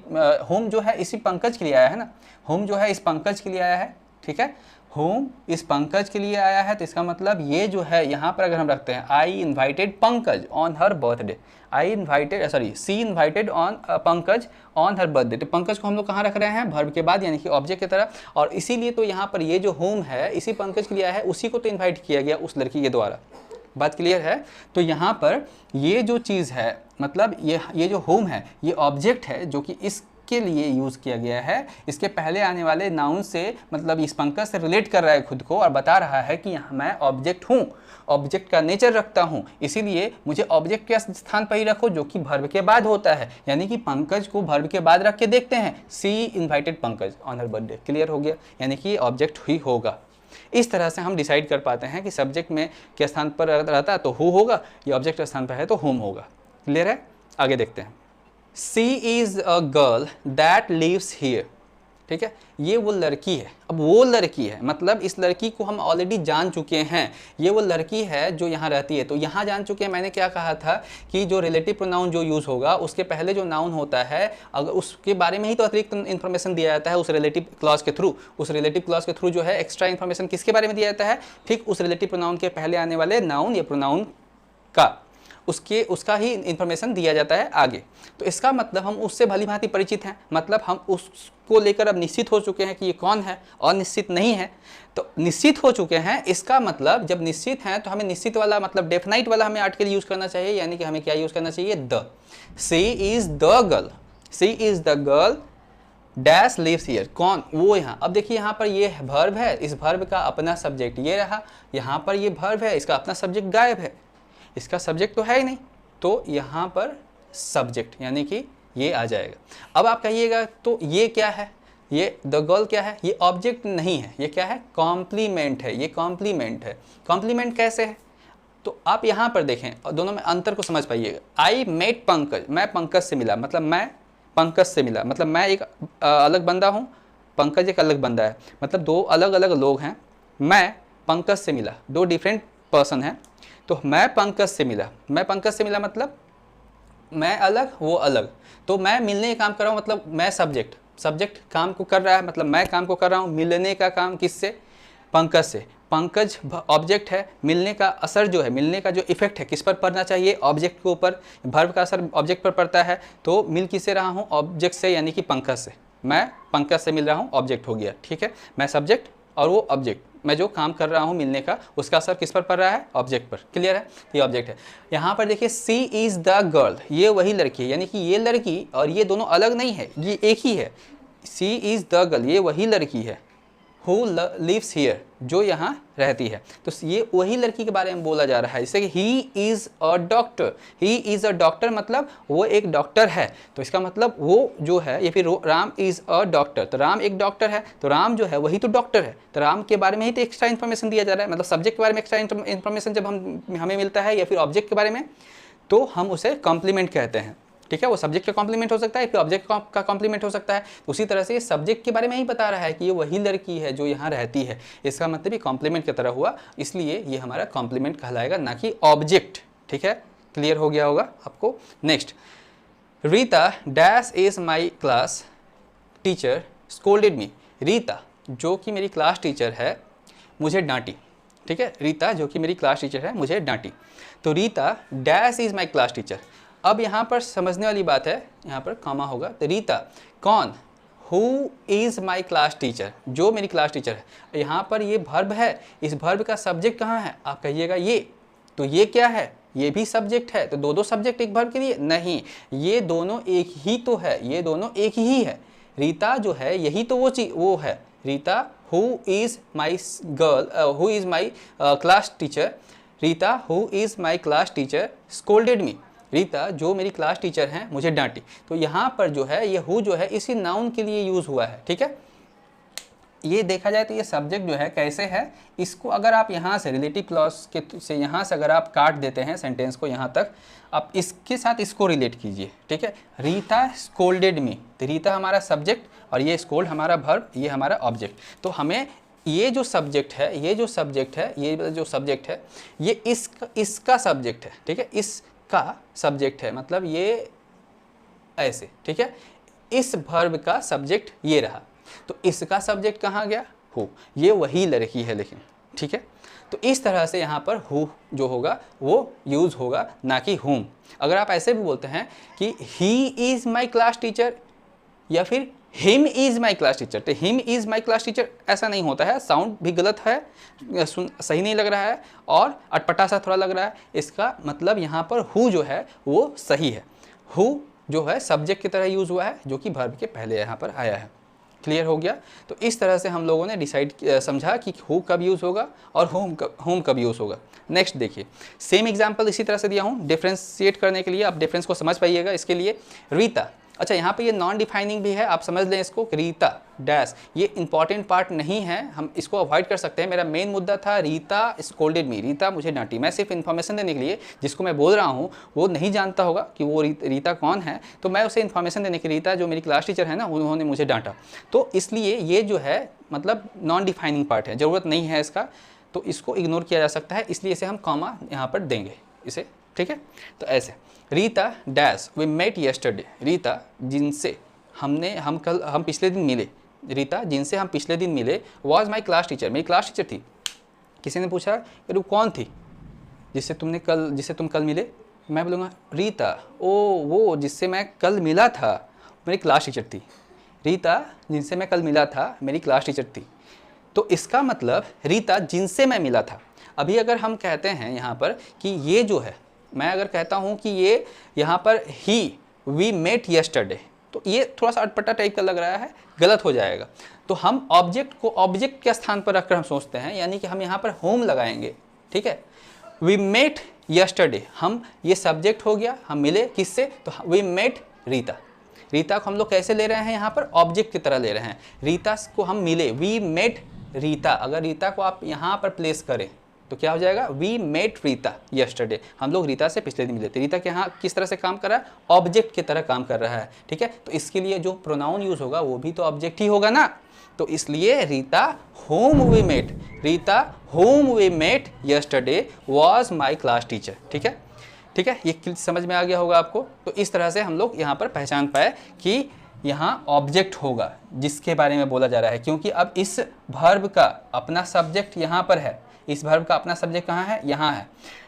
होम जो है इसी पंकज के लिए आया है ना, होम जो है इस पंकज के लिए आया है। ठीक है, होम इस पंकज के लिए आया है, तो इसका मतलब ये जो है यहाँ पर अगर हम रखते हैं I invited Pankaj on her birthday, I invited sorry she invited on Pankaj on her birthday. तो पंकज को हम लोग कहाँ रख रहे हैं? वर्ब के बाद, यानी कि ऑब्जेक्ट की तरह। और इसीलिए तो यहाँ पर ये जो होम है इसी पंकज के लिए आया है, उसी को तो इन्वाइट किया गया उस लड़की के द्वारा। बात क्लियर है? तो यहाँ पर ये जो चीज़ है, मतलब ये जो होम है ये ऑब्जेक्ट है जो कि इस के लिए यूज़ किया गया है। इसके पहले आने वाले नाउन से मतलब इस पंकज से रिलेट कर रहा है खुद को, और बता रहा है कि मैं ऑब्जेक्ट हूँ, ऑब्जेक्ट का नेचर रखता हूँ, इसीलिए मुझे ऑब्जेक्ट के स्थान पर ही रखो जो कि वर्ब के बाद होता है। यानी कि पंकज को वर्ब के बाद रख के देखते हैं, she invited Pankaj on her birthday. Clear हो गया? यानी कि ऑब्जेक्ट ही होगा। इस तरह से हम डिसाइड कर पाते हैं कि सब्जेक्ट में के स्थान पर रहता है तो हु होगा, या ऑब्जेक्ट के स्थान पर है तो होम होगा। क्लियर है? आगे देखते हैं। She is a girl that lives here. ठीक है, ये वो लड़की है। अब वो लड़की है मतलब इस लड़की को हम ऑलरेडी जान चुके हैं, ये वो लड़की है जो यहाँ रहती है। तो यहाँ जान चुके हैं, मैंने क्या कहा था कि जो रिलेटिव प्रोनाउन जो यूज़ होगा उसके पहले जो नाउन होता है, अगर उसके बारे में ही तो अतिरिक्त इन्फॉर्मेशन दिया जाता है उस रिलेटिव क्लॉज के थ्रू। उस रिलेटिव क्लॉज के थ्रू जो है एक्स्ट्रा इन्फॉर्मेशन किसके बारे में दिया जाता है? ठीक उस रिलेटिव प्रोनाउन के पहले आने वाले नाउन या प्रोनाउन का, उसका ही इन्फॉर्मेशन दिया जाता है आगे। तो इसका मतलब हम उससे भली भांति परिचित हैं, मतलब हम उसको लेकर अब निश्चित हो चुके हैं कि ये कौन है, और निश्चित नहीं है। तो निश्चित हो चुके हैं, इसका मतलब जब निश्चित हैं तो हमें निश्चित वाला मतलब डेफिनाइट वाला हमें आर्टिकल यूज़ करना चाहिए। यानी कि हमें क्या यूज़ करना चाहिए? The. She is the girl, she is the girl dash lives here. कौन? वो यहाँ। अब देखिए यहाँ पर ये वर्ब है, इस वर्ब का अपना सब्जेक्ट ये रहा, यहाँ पर ये वर्ब है, इसका अपना सब्जेक्ट गायब है, इसका सब्जेक्ट तो है ही नहीं, तो यहाँ पर सब्जेक्ट यानी कि ये आ जाएगा। अब आप कहिएगा तो ये क्या है? ये द गर्ल क्या है? ये ऑब्जेक्ट नहीं है, ये क्या है? कॉम्प्लीमेंट है, ये कॉम्प्लीमेंट है। कॉम्प्लीमेंट कैसे है? तो आप यहाँ पर देखें और दोनों में अंतर को समझ पाइएगा। आई मेट पंकज, मैं पंकज से मिला, मतलब मैं पंकज से मिला, मतलब मैं एक अलग बंदा हूँ, पंकज एक अलग बंदा है, मतलब दो अलग अलग लोग हैं। मैं पंकज से मिला, दो डिफरेंट पर्सन हैं। तो मैं पंकज से मिला, मैं पंकज से मिला मतलब मैं अलग वो अलग। तो मैं मिलने का काम कर रहा हूँ, मतलब मैं सब्जेक्ट, सब्जेक्ट काम को कर रहा है, मतलब मैं काम को कर रहा हूँ। मिलने का काम किससे? पंकज से। पंकज ऑब्जेक्ट है। मिलने का असर जो है, मिलने का जो इफेक्ट है किस पर पड़ना चाहिए? ऑब्जेक्ट के ऊपर। वर्ब का असर ऑब्जेक्ट पर पड़ता है, तो मिल किससे रहा हूँ? ऑब्जेक्ट से, यानी कि पंकज से। मैं पंकज से मिल रहा हूँ, ऑब्जेक्ट हो गया। ठीक है, मैं सब्जेक्ट, और वो ऑब्जेक्ट, मैं जो काम कर रहा हूँ मिलने का, उसका असर किस पर पड़ रहा है? ऑब्जेक्ट पर। क्लियर है? ये ऑब्जेक्ट है। यहाँ पर देखिए सी इज़ द गर्ल, ये वही लड़की है, यानी कि ये लड़की और ये दोनों अलग नहीं है, ये एक ही है। सी इज़ द गर्ल, ये वही लड़की है। हु लिव्स हियर, जो यहाँ रहती है। तो ये वही लड़की के बारे में बोला जा रहा है, जैसे कि he is a doctor, he is a doctor मतलब वो एक डॉक्टर है। तो इसका मतलब वो जो है, या फिर राम इज़ अ डॉक्टर, तो राम एक डॉक्टर है, तो राम जो है वही तो डॉक्टर है। तो राम के बारे में ही तो एक्स्ट्रा इन्फॉर्मेशन दिया जा रहा है, मतलब सब्जेक्ट के बारे में एक्स्ट्रा इन्फॉर्मेशन जब हमें मिलता है या फिर ऑब्जेक्ट के बारे में, तो हम उसे कॉम्प्लीमेंट कहते हैं। ठीक है, वो सब्जेक्ट का कॉम्प्लीमेंट हो सकता है, फिर ऑब्जेक्ट का कॉम्प्लीमेंट हो सकता है। उसी तरह से सब्जेक्ट के बारे में ही बता रहा है कि ये वही लड़की है जो यहाँ रहती है, इसका मतलब ये कॉम्प्लीमेंट की तरह हुआ, इसलिए ये हमारा कॉम्प्लीमेंट कहलाएगा, ना कि ऑब्जेक्ट। ठीक है, क्लियर हो गया होगा आपको। Next, Rita dash is my class teacher scolded मी। रीता जो कि मेरी क्लास टीचर है मुझे डांटी। ठीक है, रीता जो कि मेरी क्लास टीचर है मुझे डांटी। तो Rita dash is my class teacher. अब यहाँ पर समझने वाली बात है, यहाँ पर कॉमा होगा। तो रीता कौन? Who is my class teacher, जो मेरी क्लास टीचर है। यहाँ पर ये भर्ब है, इस भर्ब का सब्जेक्ट कहाँ है? आप कहिएगा ये, तो ये क्या है? ये भी सब्जेक्ट है। तो दो सब्जेक्ट एक भर्ब के लिए? नहीं, ये दोनों एक ही तो है, ये दोनों एक ही है। रीता जो है यही तो वो है। Rita who is my girl, who is my class teacher. Rita who is my class teacher scolded मी। रीता जो मेरी क्लास टीचर हैं मुझे डांटी। तो यहाँ पर जो है ये हु जो है इसी नाउन के लिए यूज़ हुआ है। ठीक है, ये देखा जाए तो ये सब्जेक्ट जो है कैसे है, इसको अगर आप यहाँ से रिलेटिव क्लॉज के से यहाँ से अगर आप काट देते हैं सेंटेंस को यहाँ तक, आप इसके साथ इसको रिलेट कीजिए। ठीक है, रीता स्कोल्डेड मी, तो रीता हमारा सब्जेक्ट और ये स्कोल्ड हमारा वर्ब, ये हमारा ऑब्जेक्ट। तो हमें ये जो सब्जेक्ट है, ये जो सब्जेक्ट है, ये इसका सब्जेक्ट है। ठीक है, इसका सब्जेक्ट है, मतलब ये ऐसे। ठीक है, इस वर्ब का सब्जेक्ट ये रहा, तो इसका सब्जेक्ट कहाँ गया? हु। ये वही लड़की है लेकिन। ठीक है, तो इस तरह से यहाँ पर हु जो होगा वो यूज़ होगा, ना कि हुम। अगर आप ऐसे भी बोलते हैं कि he is my class teacher या फिर him is my class teacher, तो him is my class teacher ऐसा नहीं होता है, साउंड भी गलत है, सही नहीं लग रहा है और अटपटा सा थोड़ा लग रहा है। इसका मतलब यहाँ पर हु जो है वो सही है। हु जो है सब्जेक्ट की तरह यूज़ हुआ है, जो कि वर्ब के पहले यहाँ पर आया है। क्लियर हो गया? तो इस तरह से हम लोगों ने डिसाइड समझा कि हु कब यूज़ होगा और होम कब यूज़ होगा। नेक्स्ट देखिए, सेम एग्जांपल इसी तरह से दिया हूँ डिफ्रेंशिएट करने के लिए, आप डिफरेंस को समझ पाइएगा। इसके लिए रीता, अच्छा यहाँ पे ये नॉन डिफाइनिंग भी है, आप समझ लें इसको। रीता डैश, ये इंपॉर्टेंट पार्ट नहीं है, हम इसको अवॉइड कर सकते हैं। मेरा मेन मुद्दा था रीता स्कोल्डेड मी, रीता मुझे डांटी। मैं सिर्फ इन्फॉर्मेशन देने के लिए, जिसको मैं बोल रहा हूँ वो नहीं जानता होगा कि वो रीता कौन है, तो मैं उसे इन्फॉर्मेशन देने के लिए, रीता जो मेरी क्लास टीचर है ना, उन्होंने मुझे डांटा। तो इसलिए ये जो है मतलब नॉन डिफाइनिंग पार्ट है, ज़रूरत नहीं है इसका, तो इसको इग्नोर किया जा सकता है, इसलिए इसे हम कॉमा यहाँ पर देंगे इसे। ठीक है, तो ऐसे Rita dash we met yesterday, Rita जिनसे हम पिछले दिन मिले, रीता जिनसे हम पिछले दिन मिले वॉज माई क्लास टीचर, मेरी क्लास टीचर थी। किसी ने पूछा कि वो कौन थी जिससे तुम कल मिले? मैं बोलूँगा रीता, ओ वो जिससे मैं कल मिला था मेरी क्लास टीचर थी। रीता जिनसे मैं कल मिला था मेरी क्लास टीचर थी। तो इसका मतलब रीता जिनसे मैं मिला था। अभी अगर हम कहते हैं यहाँ पर कि ये जो है, मैं अगर कहता हूँ कि ये यहाँ पर वी मेट यस्टरडे, तो ये थोड़ा सा अटपटा टाइप का लग रहा है, गलत हो जाएगा। तो हम ऑब्जेक्ट को ऑब्जेक्ट के स्थान पर रखकर हम सोचते हैं, यानी कि हम यहाँ पर होम लगाएंगे। ठीक है, वी मेट यस्टरडे, हम ये सब्जेक्ट हो गया, हम मिले किससे? तो वी मेट रीता। रीता को हम लोग कैसे ले रहे हैं? यहाँ पर ऑब्जेक्ट की तरह ले रहे हैं। रीता को हम मिले, वी मेट रीता। अगर रीता को आप यहाँ पर प्लेस करें तो क्या हो जाएगा? वी मेट रीता यस्टरडे, हम लोग रीता से पिछले दिन मिले थे। रीता के यहाँ किस तरह से काम कर रहा है? ऑब्जेक्ट की तरह काम कर रहा है। ठीक है, तो इसके लिए जो प्रोनाउन यूज़ होगा वो भी तो ऑब्जेक्ट ही होगा ना। तो इसलिए Rita whom we met, Rita whom we met yesterday was my class teacher. ठीक है, ठीक है, ये समझ में आ गया होगा आपको। तो इस तरह से हम लोग यहाँ पर पहचान पाए कि यहाँ ऑब्जेक्ट होगा जिसके बारे में बोला जा रहा है, क्योंकि अब इस वर्ब का अपना सब्जेक्ट यहाँ पर है। इस वर्ब का अपना सब्जेक्ट कहाँ है? यहाँ है।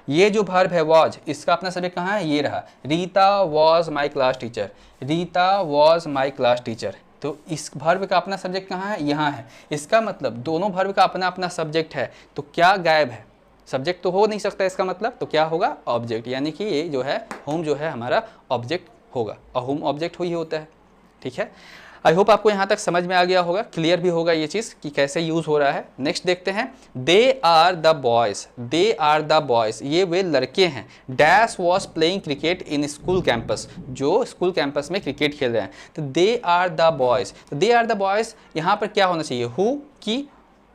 ये जो वर्ब है वॉज, इसका अपना सब्जेक्ट कहाँ है? ये रहा। Rita was my class teacher, Rita was my class teacher. तो इस वर्ब का अपना सब्जेक्ट कहाँ है, यहाँ है। इसका मतलब दोनों वर्ब का अपना अपना सब्जेक्ट है, तो क्या गायब है, सब्जेक्ट तो हो नहीं सकता, इसका मतलब तो क्या होगा, ऑब्जेक्ट। यानी कि ये जो है होम जो है हमारा ऑब्जेक्ट होगा, और होम ऑब्जेक्ट ही होता है। ठीक है, आई होप आपको यहाँ तक समझ में आ गया होगा, क्लियर भी होगा ये चीज़ कि कैसे यूज़ हो रहा है। नेक्स्ट देखते हैं, they are the boys, they are the boys, ये वे लड़के हैं। Dash was playing cricket in school campus, जो स्कूल कैंपस में क्रिकेट खेल रहे हैं। तो दे आर द बॉयज़, तो दे आर द बॉयज़ यहाँ पर क्या होना चाहिए, हु की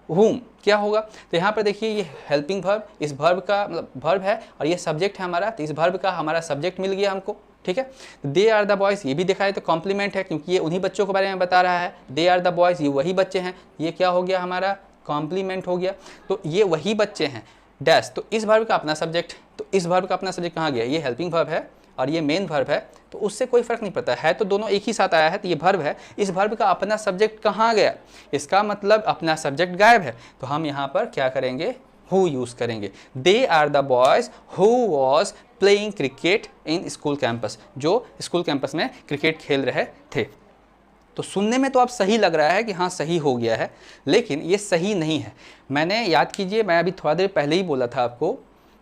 whom क्या होगा। तो यहाँ पर देखिए ये हेल्पिंग वर्ब, इस वर्ब का मतलब वर्ब है और ये सब्जेक्ट है हमारा, तो इस वर्ब का हमारा सब्जेक्ट मिल गया हमको। ठीक है, दे आर द बॉयज़ ये भी दिखाए तो कॉम्प्लीमेंट है, क्योंकि ये उन्हीं बच्चों के बारे में बता रहा है। दे आर द बॉयज़ ये वही बच्चे हैं, ये क्या हो गया हमारा, कॉम्प्लीमेंट हो गया। तो ये वही बच्चे हैं डैश, तो इस वर्ब का अपना सब्जेक्ट, तो इस वर्ब का अपना सब्जेक्ट कहाँ गया, ये हेल्पिंग वर्ब है और ये मेन वर्ब है, तो उससे कोई फर्क नहीं पड़ता है, तो दोनों एक ही साथ आया है, तो ये वर्ब है। इस वर्ब का अपना सब्जेक्ट कहाँ गया, इसका मतलब अपना सब्जेक्ट गायब है, तो हम यहाँ पर क्या करेंगे, हु यूज़ करेंगे। They are the boys who was playing cricket in school campus, जो स्कूल कैंपस में क्रिकेट खेल रहे थे। तो सुनने में तो अब सही लग रहा है कि हाँ सही हो गया है, लेकिन ये सही नहीं है। मैंने याद कीजिए, मैं अभी थोड़ा देर पहले ही बोला था आपको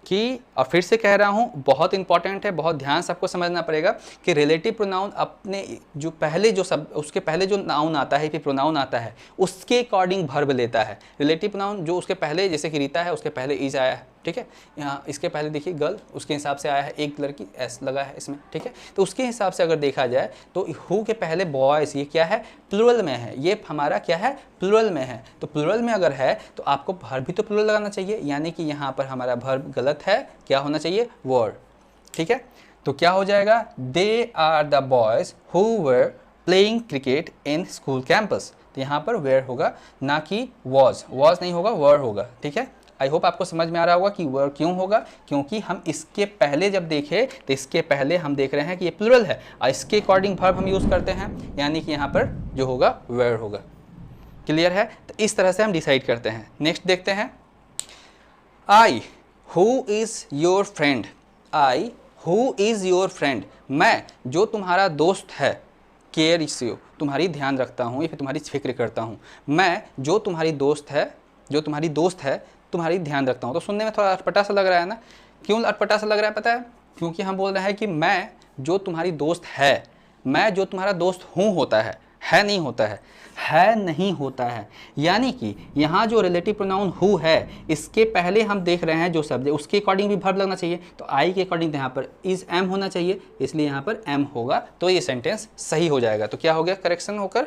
कि, और फिर से कह रहा हूँ, बहुत इंपॉर्टेंट है, बहुत ध्यान से आपको समझना पड़ेगा कि रिलेटिव प्रोनाउन अपने जो पहले जो सब उसके पहले जो नाउन आता है, फिर प्रोनाउन आता है, उसके अकॉर्डिंग वर्ब लेता है। रिलेटिव प्रोनाउन जो उसके पहले, जैसे कि रीता है, उसके पहले इज आया है। ठीक है, यहाँ इसके पहले देखिए गर्ल, उसके हिसाब से आया है, एक लड़की एस लगा है इसमें। ठीक है, तो उसके हिसाब से अगर देखा जाए तो हु के पहले बॉयज़, ये क्या है, प्लुरल में है, ये हमारा क्या है, प्लुरल में है। तो प्लुरल में अगर है तो आपको वर्ब भी तो प्लुरल लगाना चाहिए, यानी कि यहाँ पर हमारा वर्ब गलत है, क्या होना चाहिए, वर। ठीक है, तो क्या हो जाएगा, they are the boys who were playing cricket in school campus. तो यहाँ पर वेयर होगा, ना कि वॉज, वॉज नहीं होगा, वर होगा। ठीक है, आई होप आपको समझ में आ रहा होगा कि वर क्यों होगा, क्योंकि हम इसके पहले जब देखें तो इसके पहले हम देख रहे हैं कि ये प्लुरल है और इसके अकॉर्डिंग वर्ब हम यूज़ करते हैं, यानी कि यहाँ पर जो होगा वेयर होगा। क्लियर है, तो इस तरह से हम डिसाइड करते हैं। नेक्स्ट देखते हैं, I who is your friend, I who is your friend, मैं जो तुम्हारा दोस्त है, केयर यू तुम्हारी ध्यान रखता हूँ या फिर तुम्हारी फिक्र करता हूँ, मैं जो तुम्हारी दोस्त है, जो तुम्हारी दोस्त है तुम्हारी ध्यान रखता हूँ। तो सुनने में थोड़ा अटपटा सा लग रहा है ना, क्यों अटपटा सा लग रहा है पता है, क्योंकि हम बोल रहे हैं कि मैं जो तुम्हारी दोस्त है, मैं जो तुम्हारा दोस्त हूँ होता है नहीं होता है नहीं होता है। यानी कि यहाँ जो रिलेटिव प्रोनाउन हु है, इसके पहले हम देख रहे हैं जो सब्जेक्ट, उसके अकॉर्डिंग भी वर्ब लगना चाहिए। तो आई के अकॉर्डिंग यहाँ पर इज एम होना चाहिए, इसलिए यहाँ पर एम होगा, तो ये सेंटेंस सही हो जाएगा। तो क्या हो गया, करेक्शन होकर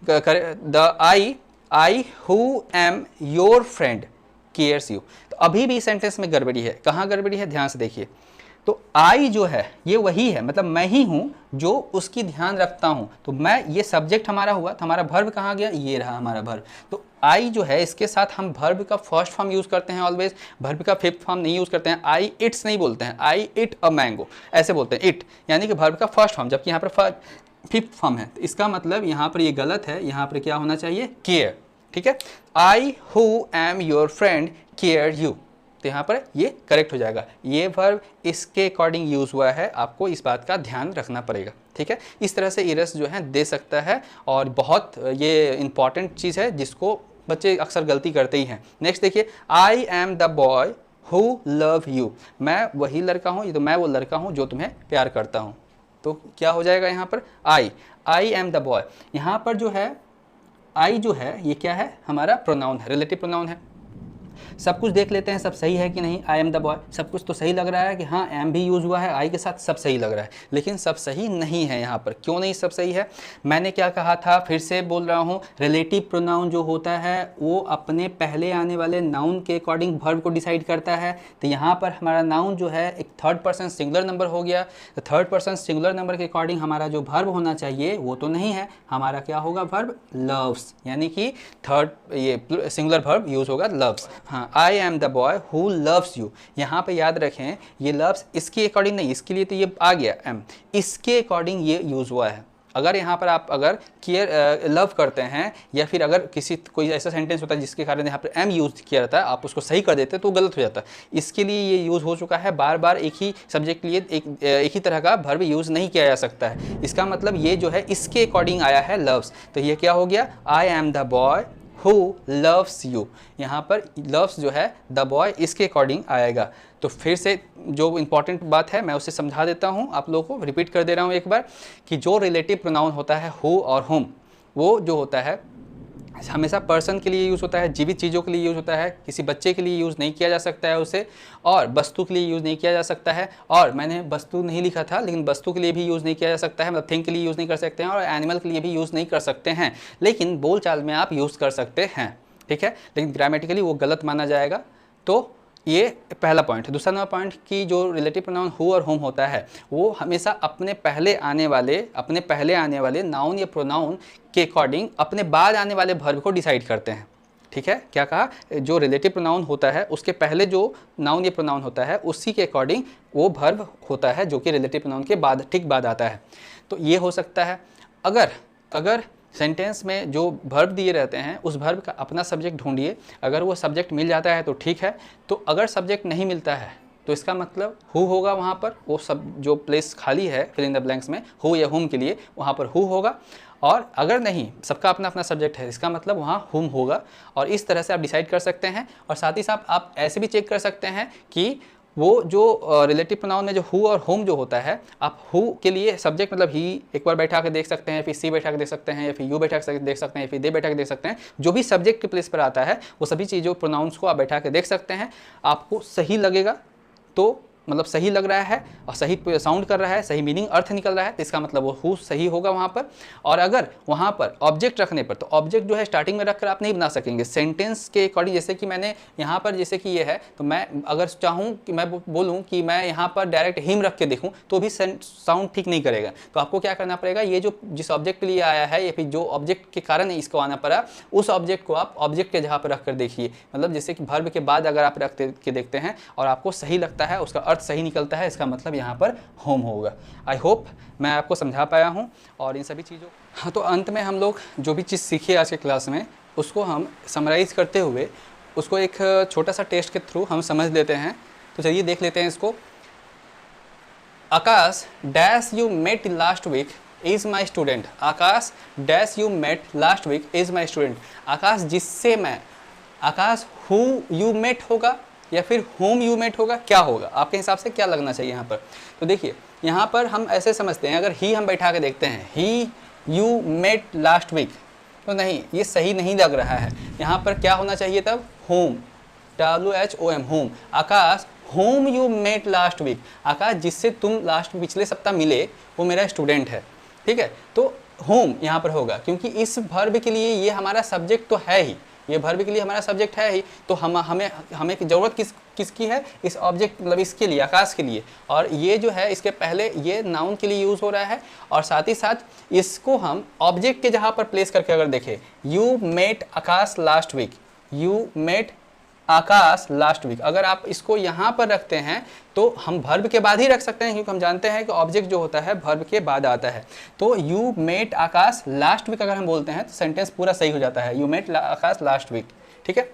the I who am your friend cares you. तो अभी भी सेंटेंस में गड़बड़ी है, कहाँ गड़बड़ी है, ध्यान से देखिए। तो आई जो है ये वही है, मतलब मैं ही हूँ जो उसकी ध्यान रखता हूँ। तो मैं, ये सब्जेक्ट हमारा हुआ, तो हमारा वर्ब कहाँ गया, ये रहा हमारा वर्ब। तो आई जो है इसके साथ हम वर्ब का फर्स्ट फॉर्म यूज़ करते हैं ऑलवेज, वर्ब का फिफ्थ फॉर्म नहीं यूज़ करते हैं। आई इट्स नहीं बोलते हैं, आई इट अ मैंगो ऐसे बोलते हैं, इट यानी कि वर्ब का फर्स्ट फॉर्म, जबकि यहाँ पर फिफ्थ फॉर्म है। तो इसका मतलब यहाँ पर ये गलत है, यहाँ पर क्या होना चाहिए, केयर। ठीक है, I who am your friend care you, तो यहाँ पर ये करेक्ट हो जाएगा। ये वर्ब इसके अकॉर्डिंग यूज़ हुआ है, आपको इस बात का ध्यान रखना पड़ेगा। ठीक है, इस तरह से इरस जो है दे सकता है, और बहुत ये इंपॉर्टेंट चीज़ है जिसको बच्चे अक्सर गलती करते ही हैं। नेक्स्ट देखिए, I am the boy who love you, मैं वही लड़का हूँ, ये तो मैं वो लड़का हूँ जो तुम्हें प्यार करता हूँ। तो क्या हो जाएगा यहाँ पर, आई एम द बॉय। यहाँ पर जो है आई जो है ये क्या है, हमारा प्रोनाउन है, रिलेटिव प्रोनाउन है। सब कुछ देख लेते हैं सब सही है कि नहीं। आई एम द बॉय, सब कुछ तो सही लग रहा है कि हाँ एम भी यूज़ हुआ है आई के साथ, सब सही लग रहा है, लेकिन सब सही नहीं है यहाँ पर। क्यों नहीं सब सही है, मैंने क्या कहा था, फिर से बोल रहा हूँ, रिलेटिव प्रोनाउन जो होता है वो अपने पहले आने वाले नाउन के अकॉर्डिंग वर्ब को डिसाइड करता है। तो यहाँ पर हमारा नाउन जो है एक थर्ड पर्सन सिंगुलर नंबर हो गया, तो थर्ड पर्सन सिंगुलर नंबर के अकॉर्डिंग हमारा जो वर्ब होना चाहिए वो तो नहीं है, हमारा क्या होगा, वर्ब लव्स, यानी कि थर्ड ये सिंगुलर वर्ब यूज़ होगा लव्स। हाँ, I am the boy who loves you, यहाँ पे याद रखें ये लव्स इसके अकॉर्डिंग नहीं, इसके लिए तो ये आ गया एम, इसके अकॉर्डिंग ये यूज़ हुआ है। अगर यहाँ पर आप अगर केयर लव करते हैं या फिर अगर कोई ऐसा सेंटेंस होता है जिसके कारण यहाँ पर एम यूज़ किया जाता है, आप उसको सही कर देते तो गलत हो जाता है। इसके लिए ये यूज़ हो चुका है, बार बार एक ही सब्जेक्ट के लिए एक ही तरह का वर्ब यूज़ नहीं किया जा सकता है। इसका मतलब ये जो है इसके अकॉर्डिंग आया है लव्स, तो ये क्या हो गया, I am the boy who loves you. यहाँ पर लव्स जो है द बॉय इसके अकॉर्डिंग आएगा। तो फिर से जो इम्पॉर्टेंट बात है मैं उसे समझा देता हूँ, आप लोगों को रिपीट कर दे रहा हूँ एक बार, कि जो रिलेटिव प्रोनाउन होता है हु और हुम, वो जो होता है हमेशा पर्सन के लिए यूज़ होता है, जीवित चीज़ों के लिए यूज़ होता है, किसी बच्चे के लिए यूज़ नहीं किया जा सकता है उसे, और वस्तु के लिए यूज़ नहीं किया जा सकता है। और मैंने वस्तु नहीं लिखा था, लेकिन वस्तु के लिए भी यूज़ नहीं किया जा सकता है, मतलब थिंग के लिए यूज़ नहीं कर सकते हैं, और एनिमल के लिए भी यूज़ नहीं कर सकते हैं, लेकिन बोलचाल में आप यूज़ कर सकते हैं, ठीक है, लेकिन ग्रामेटिकली वो गलत माना जाएगा। तो ये पहला पॉइंट है। दूसरा नंबर पॉइंट कि जो रिलेटिव प्रोनाउन हु और हुम होता है वो हमेशा अपने पहले आने वाले नाउन या प्रोनाउन के अकॉर्डिंग अपने बाद आने वाले वर्ब को डिसाइड करते हैं, ठीक है। क्या कहा, जो रिलेटिव प्रोनाउन होता है उसके पहले जो नाउन या प्रोनाउन होता है उसी के अकॉर्डिंग वो वर्ब होता है जो कि रिलेटिव प्रोनाउन के बाद ठीक बाद आता है। तो ये हो सकता है अगर सेंटेंस में जो वर्ब दिए रहते हैं उस वर्ब का अपना सब्जेक्ट ढूंढिए, अगर वो सब्जेक्ट मिल जाता है तो ठीक है, तो अगर सब्जेक्ट नहीं मिलता है तो इसका मतलब हु होगा, वहाँ पर वो सब जो प्लेस खाली है फिल इन द ब्लैंक्स में हु या हुम के लिए वहाँ पर हु होगा, और अगर नहीं सबका अपना अपना सब्जेक्ट है इसका मतलब वहाँ हुम होगा। और इस तरह से आप डिसाइड कर सकते हैं। और साथ ही साथ आप ऐसे भी चेक कर सकते हैं कि वो जो रिलेटिव प्रोनाउन में जो हु और हुम जो होता है, आप हु के लिए सब्जेक्ट मतलब ही एक बार बैठा के देख सकते हैं, फिर सी बैठा के देख सकते हैं, या फिर यू बैठा के देख सकते हैं, फिर दे बैठा के देख सकते हैं। जो भी सब्जेक्ट के प्लेस पर आता है वो सभी चीज़ों प्रोनाउंस को आप बैठा के देख सकते हैं। आपको सही लगेगा तो मतलब सही लग रहा है और सही साउंड कर रहा है, सही मीनिंग अर्थ निकल रहा है, तो इसका मतलब वो हु सही होगा वहाँ पर। और अगर वहाँ पर ऑब्जेक्ट रखने पर, तो ऑब्जेक्ट जो है स्टार्टिंग में रखकर आप नहीं बना सकेंगे सेंटेंस के अकॉर्डिंग। जैसे कि मैंने यहाँ पर जैसे कि ये है, तो मैं अगर चाहूँ कि मैं बोलूँ कि मैं यहाँ पर डायरेक्ट हिम रख के देखूँ तो भी साउंड ठीक नहीं करेगा। तो आपको क्या करना पड़ेगा, ये जो जिस ऑब्जेक्ट के लिए आया है या फिर जो ऑब्जेक्ट के कारण इसको आना पड़ा, उस ऑब्जेक्ट को आप ऑब्जेक्ट के जगह पर रख कर देखिए। मतलब जैसे कि वर्ब के बाद अगर आप रख के देखते हैं और आपको सही लगता है, उसका अर्थ सही निकलता है, इसका मतलब यहाँ पर होम होगा। आई होप मैं आपको समझा पाया हूँ। और इन सभी चीज़ों हाँ, तो अंत में हम लोग जो भी चीज़ सीखे आज के क्लास में उसको हम समराइज़ करते हुए उसको एक छोटा सा टेस्ट के थ्रू हम समझ लेते हैं। तो चलिए देख लेते हैं इसको। Akash dash you met last week is my student. Akash dash you met last week is my student. Akash जिससे मैं, आकाश हु यू मेट होगा या फिर होम यू मेट होगा, क्या होगा आपके हिसाब से क्या लगना चाहिए यहाँ पर। तो देखिए यहाँ पर हम ऐसे समझते हैं, अगर ही हम बैठा के देखते हैं, ही यू मेट लास्ट वीक, तो नहीं, ये सही नहीं लग रहा है। यहाँ पर क्या होना चाहिए तब, whom, WHOM, whom. Akash whom you met last week. Akash जिससे तुम पिछले सप्ताह मिले वो मेरा स्टूडेंट है, ठीक है। तो होम यहाँ पर होगा क्योंकि इस वर्ब के लिए ये हमारा सब्जेक्ट तो है ही, ये वर्ब के लिए हमारा सब्जेक्ट है ही, तो हमें ज़रूरत किसकी है, इस ऑब्जेक्ट मतलब इसके लिए, आकाश के लिए। और ये जो है इसके पहले ये नाउन के लिए यूज़ हो रहा है, और साथ ही साथ इसको हम ऑब्जेक्ट के जहाँ पर प्लेस करके अगर देखें, you met Akash last week, you met Akash last week, अगर आप इसको यहाँ पर रखते हैं तो हम वर्ब के बाद ही रख सकते हैं, क्योंकि हम जानते हैं कि ऑब्जेक्ट जो होता है वर्ब के बाद आता है। तो you met Akash last week अगर हम बोलते हैं तो सेंटेंस पूरा सही हो जाता है, you met Akash last week, ठीक है।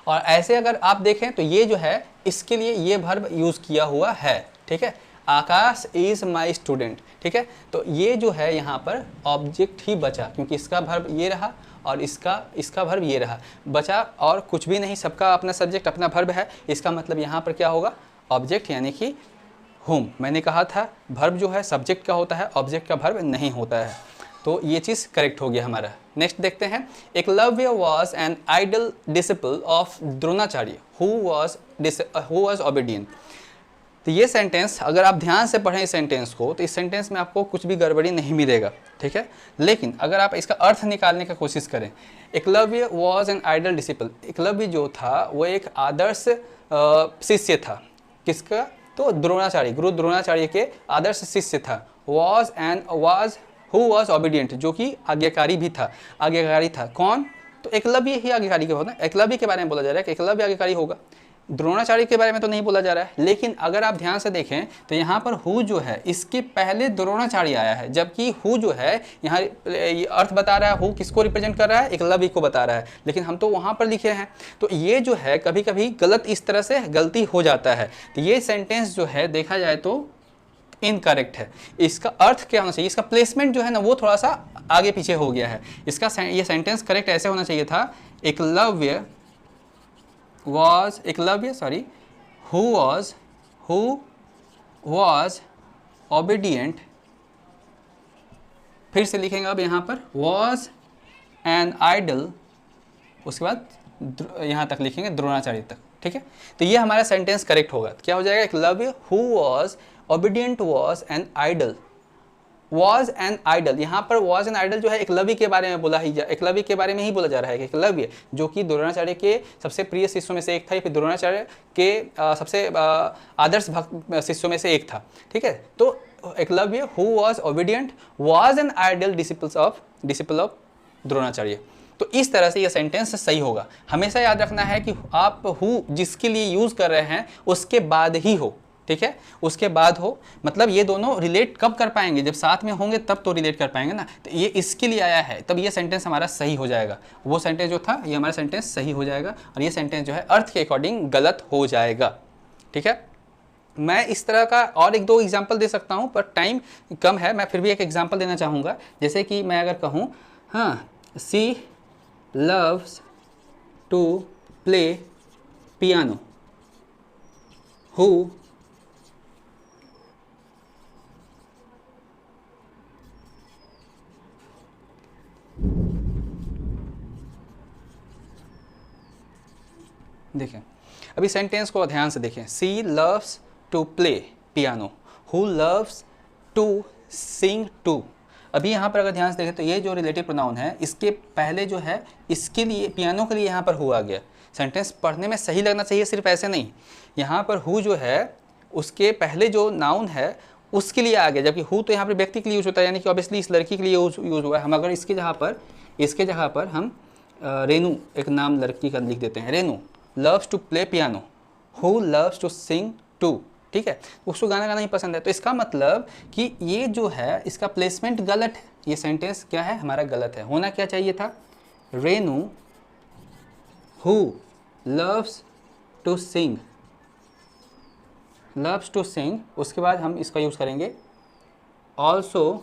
और ऐसे अगर आप देखें तो ये जो है इसके लिए ये वर्ब यूज़ किया हुआ है, ठीक है। आकाश इज़ माई स्टूडेंट, ठीक है। तो ये जो है यहाँ पर ऑब्जेक्ट ही बचा, क्योंकि इसका वर्ब ये रहा और इसका वर्ब ये रहा, बचा और कुछ भी नहीं, सबका अपना सब्जेक्ट अपना वर्ब है। इसका मतलब यहाँ पर क्या होगा, ऑब्जेक्ट यानी कि होम। मैंने कहा था वर्ब जो है सब्जेक्ट का होता है, ऑब्जेक्ट का वर्ब नहीं होता है। तो ये चीज़ करेक्ट हो गया हमारा। नेक्स्ट देखते हैं, Eklavya was an idol disciple of Dronacharya who was obedient. तो ये सेंटेंस अगर आप ध्यान से पढ़ें इस सेंटेंस को, तो इस सेंटेंस में आपको कुछ भी गड़बड़ी नहीं मिलेगा, ठीक है। लेकिन अगर आप इसका अर्थ निकालने का कोशिश करें, Eklavya was an idol disciple, Eklavya जो था वो एक आदर्श शिष्य था, किसका, तो द्रोणाचार्य, गुरु द्रोणाचार्य के आदर्श शिष्य था। वॉज हु वॉज ओबीडियंट, जो कि आज्ञाकारी भी था, आज्ञाकारी था कौन, तो एकलव्य ही आज्ञाकारी के होता है। एकलव्य के बारे में बोला जा रहा है कि एकलव्य आज्ञाकारी होगा। द्रोणाचार्य के बारे में तो नहीं बोला जा रहा है, लेकिन अगर आप ध्यान से देखें तो यहाँ पर हु जो है इसके पहले द्रोणाचार्य आया है, जबकि हु जो है यहाँ अर्थ बता रहा है, हु किसको रिप्रेजेंट कर रहा है, एकलव्य को बता रहा है, लेकिन हम तो वहाँ पर लिखे हैं। तो ये जो है कभी कभी गलत इस तरह से गलती हो जाता है। तो ये सेंटेंस जो है देखा जाए तो इनकरेक्ट है। इसका अर्थ क्या होना चाहिए, इसका प्लेसमेंट जो है ना वो थोड़ा सा आगे पीछे हो गया है। इसका ये सेंटेंस करेक्ट ऐसे होना चाहिए था, एकलव्य who was obedient, फिर से लिखेंगे अब यहाँ पर was an idol, उसके बाद यहाँ तक लिखेंगे द्रोणाचार्य तक, ठीक है। तो ये हमारा सेंटेंस करेक्ट होगा। क्या हो जाएगा, Eklavya who was obedient was an idol, was an idol। यहाँ पर was an idol जो है एकलव्य के बारे में बोला ही एकलव्य के बारे में ही बोला जा रहा है कि एकलव्य जो कि द्रोणाचार्य के सबसे प्रिय शिष्यों में से एक था, फिर द्रोणाचार्य के सबसे आदर्श भक्त शिष्यों में से एक था, ठीक है। तो Eklavya who was obedient was an idol disciple of Dronacharya. तो इस तरह से यह सेंटेंस सही होगा। हमेशा याद रखना है कि आप हु जिसके लिए यूज़ कर रहे हैं उसके बाद ही हो, ठीक है, उसके बाद हो। मतलब ये दोनों रिलेट कब कर पाएंगे, जब साथ में होंगे तब तो रिलेट कर पाएंगे ना। तो ये इसके लिए आया है, तब ये सेंटेंस हमारा सही हो जाएगा। वो सेंटेंस जो था ये हमारा सेंटेंस सही हो जाएगा, और ये सेंटेंस जो है अर्थ के अकॉर्डिंग गलत हो जाएगा, ठीक है। मैं इस तरह का और एक दो एग्जाम्पल दे सकता हूँ, पर टाइम कम है, मैं फिर भी एक एग्जाम्पल देना चाहूँगा। जैसे कि मैं अगर कहूँ, हाँ, she loves to play piano, who देखें, अभी सेंटेंस को ध्यान से देखें। She loves to play piano, who loves to sing too. अभी यहाँ पर अगर ध्यान से देखें तो ये जो रिलेटिव प्रोनाउन है इसके पहले जो है इसके लिए पियानो के लिए यहाँ पर हु आ गया। सेंटेंस पढ़ने में सही लगना चाहिए, सिर्फ ऐसे नहीं। यहाँ पर हु जो है उसके पहले जो नाउन है उसके लिए आ गया, जबकि हु तो यहाँ पर व्यक्ति के लिए यूज होता है, यानी कि ऑब्वियसली इस लड़की के लिए यूज हुआ है। हम अगर इसके जगह पर हम रेनू, एक नाम लड़की का लिख देते हैं, Renu loves to play piano, who loves to sing too, ठीक है। उसको गाना गाना ही पसंद है। तो इसका मतलब कि ये जो है इसका प्लेसमेंट गलत है। ये सेंटेंस क्या है, हमारा गलत है। होना क्या चाहिए था, Renu who loves to sing, उसके बाद हम इसका यूज़ करेंगे also,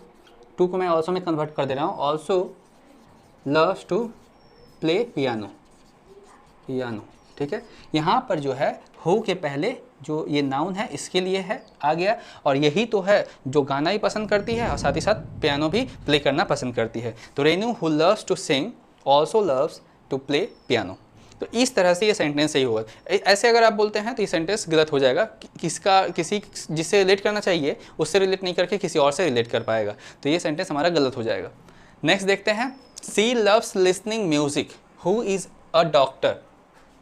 टू को मैं also में कन्वर्ट कर दे रहा हूँ, also loves to play piano, ठीक है। यहाँ पर जो है हु के पहले जो ये नाउन है इसके लिए है आ गया, और यही तो है जो गाना ही पसंद करती है और साथ ही साथ पियानो भी प्ले करना पसंद करती है। तो Renu who loves to sing also loves to play piano. तो इस तरह से ये सेंटेंस सही होगा। ऐसे अगर आप बोलते हैं तो ये सेंटेंस गलत हो जाएगा। किसी जिससे रिलेट करना चाहिए उससे रिलेट नहीं करके किसी और से रिलेट कर पाएगा, तो ये सेंटेंस हमारा गलत हो जाएगा। नेक्स्ट देखते हैं, she loves listening music, who is a doctor.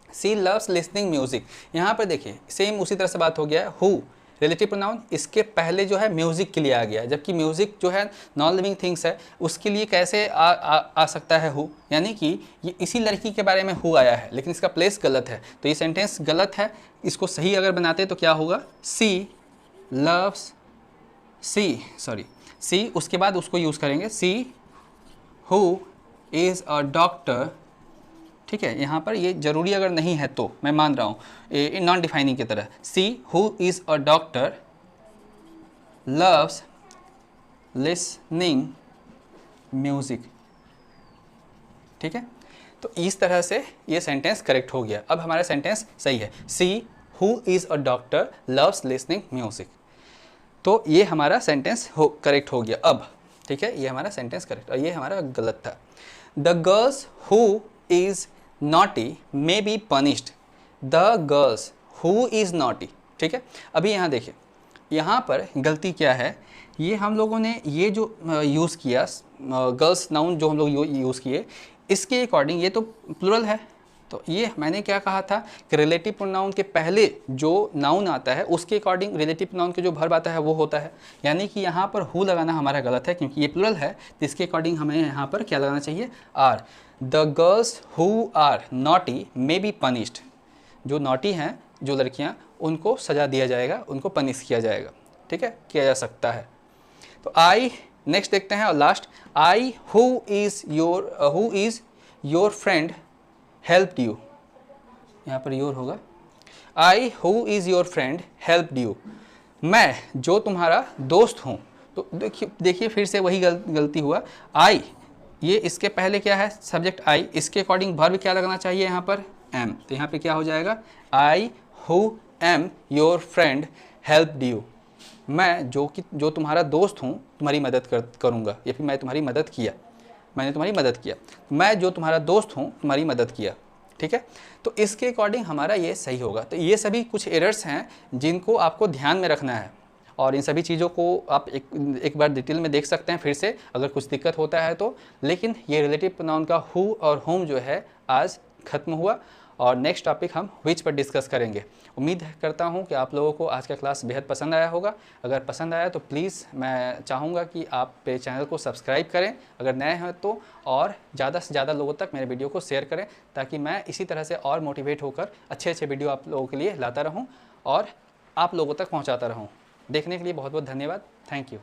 She loves listening music, यहाँ पर देखिए सेम उसी तरह से बात हो गया है। हु रिलेटिव प्रोनाउन, इसके पहले जो है म्यूजिक के लिए आ गया, जबकि म्यूजिक जो है नॉन लिविंग थिंग्स है, उसके लिए कैसे आ सकता है हु, यानी कि ये इसी लड़की के बारे में हु आया है, लेकिन इसका प्लेस गलत है। तो ये सेंटेंस गलत है। इसको सही अगर बनाते तो क्या होगा, सी लव्स सी उसके बाद उसको यूज़ करेंगे, see who is a doctor, ठीक है। यहाँ पर ये जरूरी अगर नहीं है तो मैं मान रहा हूँ नॉन डिफाइनिंग की तरह, see who is a doctor loves listening music, ठीक है। तो इस तरह से ये सेंटेंस करेक्ट हो गया। अब हमारा सेंटेंस सही है, see who is a doctor loves listening music. तो ये हमारा सेंटेंस करेक्ट हो गया अब, ठीक है। ये हमारा सेंटेंस करेक्ट, और ये हमारा गलत था। The girls who is naughty may be punished, the girls who is naughty, ठीक है। अभी यहाँ देखिए, यहाँ पर गलती क्या है, ये हम लोगों ने ये जो यूज़ किया गर्ल्स नाउन जो हम लोग यूज़ किए, इसके अकॉर्डिंग ये तो प्लुरल है। तो ये मैंने क्या कहा था कि रिलेटिव प्रोनाउन के पहले जो नाउन आता है उसके अकॉर्डिंग रिलेटिव प्रोनाउन के जो वर्ब आता है वो होता है, यानी कि यहाँ पर हु लगाना हमारा गलत है, क्योंकि ये प्लुरल है। तो इसके अकॉर्डिंग हमें यहाँ पर क्या लगाना चाहिए, are. The girls who are naughty may be punished, जो नॉटी हैं जो लड़कियां, उनको सज़ा दिया जाएगा, उनको पनिश किया जाएगा, ठीक है, किया जा सकता है। तो आई, नेक्स्ट देखते हैं और last, I who is your friend helped you, यहाँ पर योर होगा, I who is your friend helped you, मैं जो तुम्हारा दोस्त हूँ। तो देखिए फिर से वही गलती हुआ, आई, ये इसके पहले क्या है, सब्जेक्ट आई, इसके अकॉर्डिंग वर्ब क्या लगना चाहिए यहाँ पर, एम, तो यहाँ पे क्या हो जाएगा, I who am your friend helped you, मैं जो तुम्हारा दोस्त हूँ तुम्हारी मदद करूँगा, या फिर मैं तुम्हारी मदद किया, मैंने तुम्हारी मदद किया, मैं जो तुम्हारा दोस्त हूँ तुम्हारी मदद किया, ठीक है। तो इसके अकॉर्डिंग हमारा ये सही होगा। तो ये सभी कुछ एरर्स हैं जिनको आपको ध्यान में रखना है, और इन सभी चीज़ों को आप एक बार डिटेल में देख सकते हैं फिर से अगर कुछ दिक्कत होता है तो। लेकिन ये रिलेटिव प्रोनाउन का हु और होम जो है आज ख़त्म हुआ, और नेक्स्ट टॉपिक हम विच पर डिस्कस करेंगे। उम्मीद करता हूँ कि आप लोगों को आज का क्लास बेहद पसंद आया होगा। अगर पसंद आया तो प्लीज़ मैं चाहूँगा कि आप मेरे चैनल को सब्सक्राइब करें अगर नए हैं तो, और ज़्यादा से ज़्यादा लोगों तक मेरे वीडियो को शेयर करें, ताकि मैं इसी तरह से और मोटिवेट होकर अच्छे अच्छे वीडियो आप लोगों के लिए लाता रहूँ और आप लोगों तक पहुँचाता रहूँ। देखने के लिए बहुत बहुत धन्यवाद। Thank you.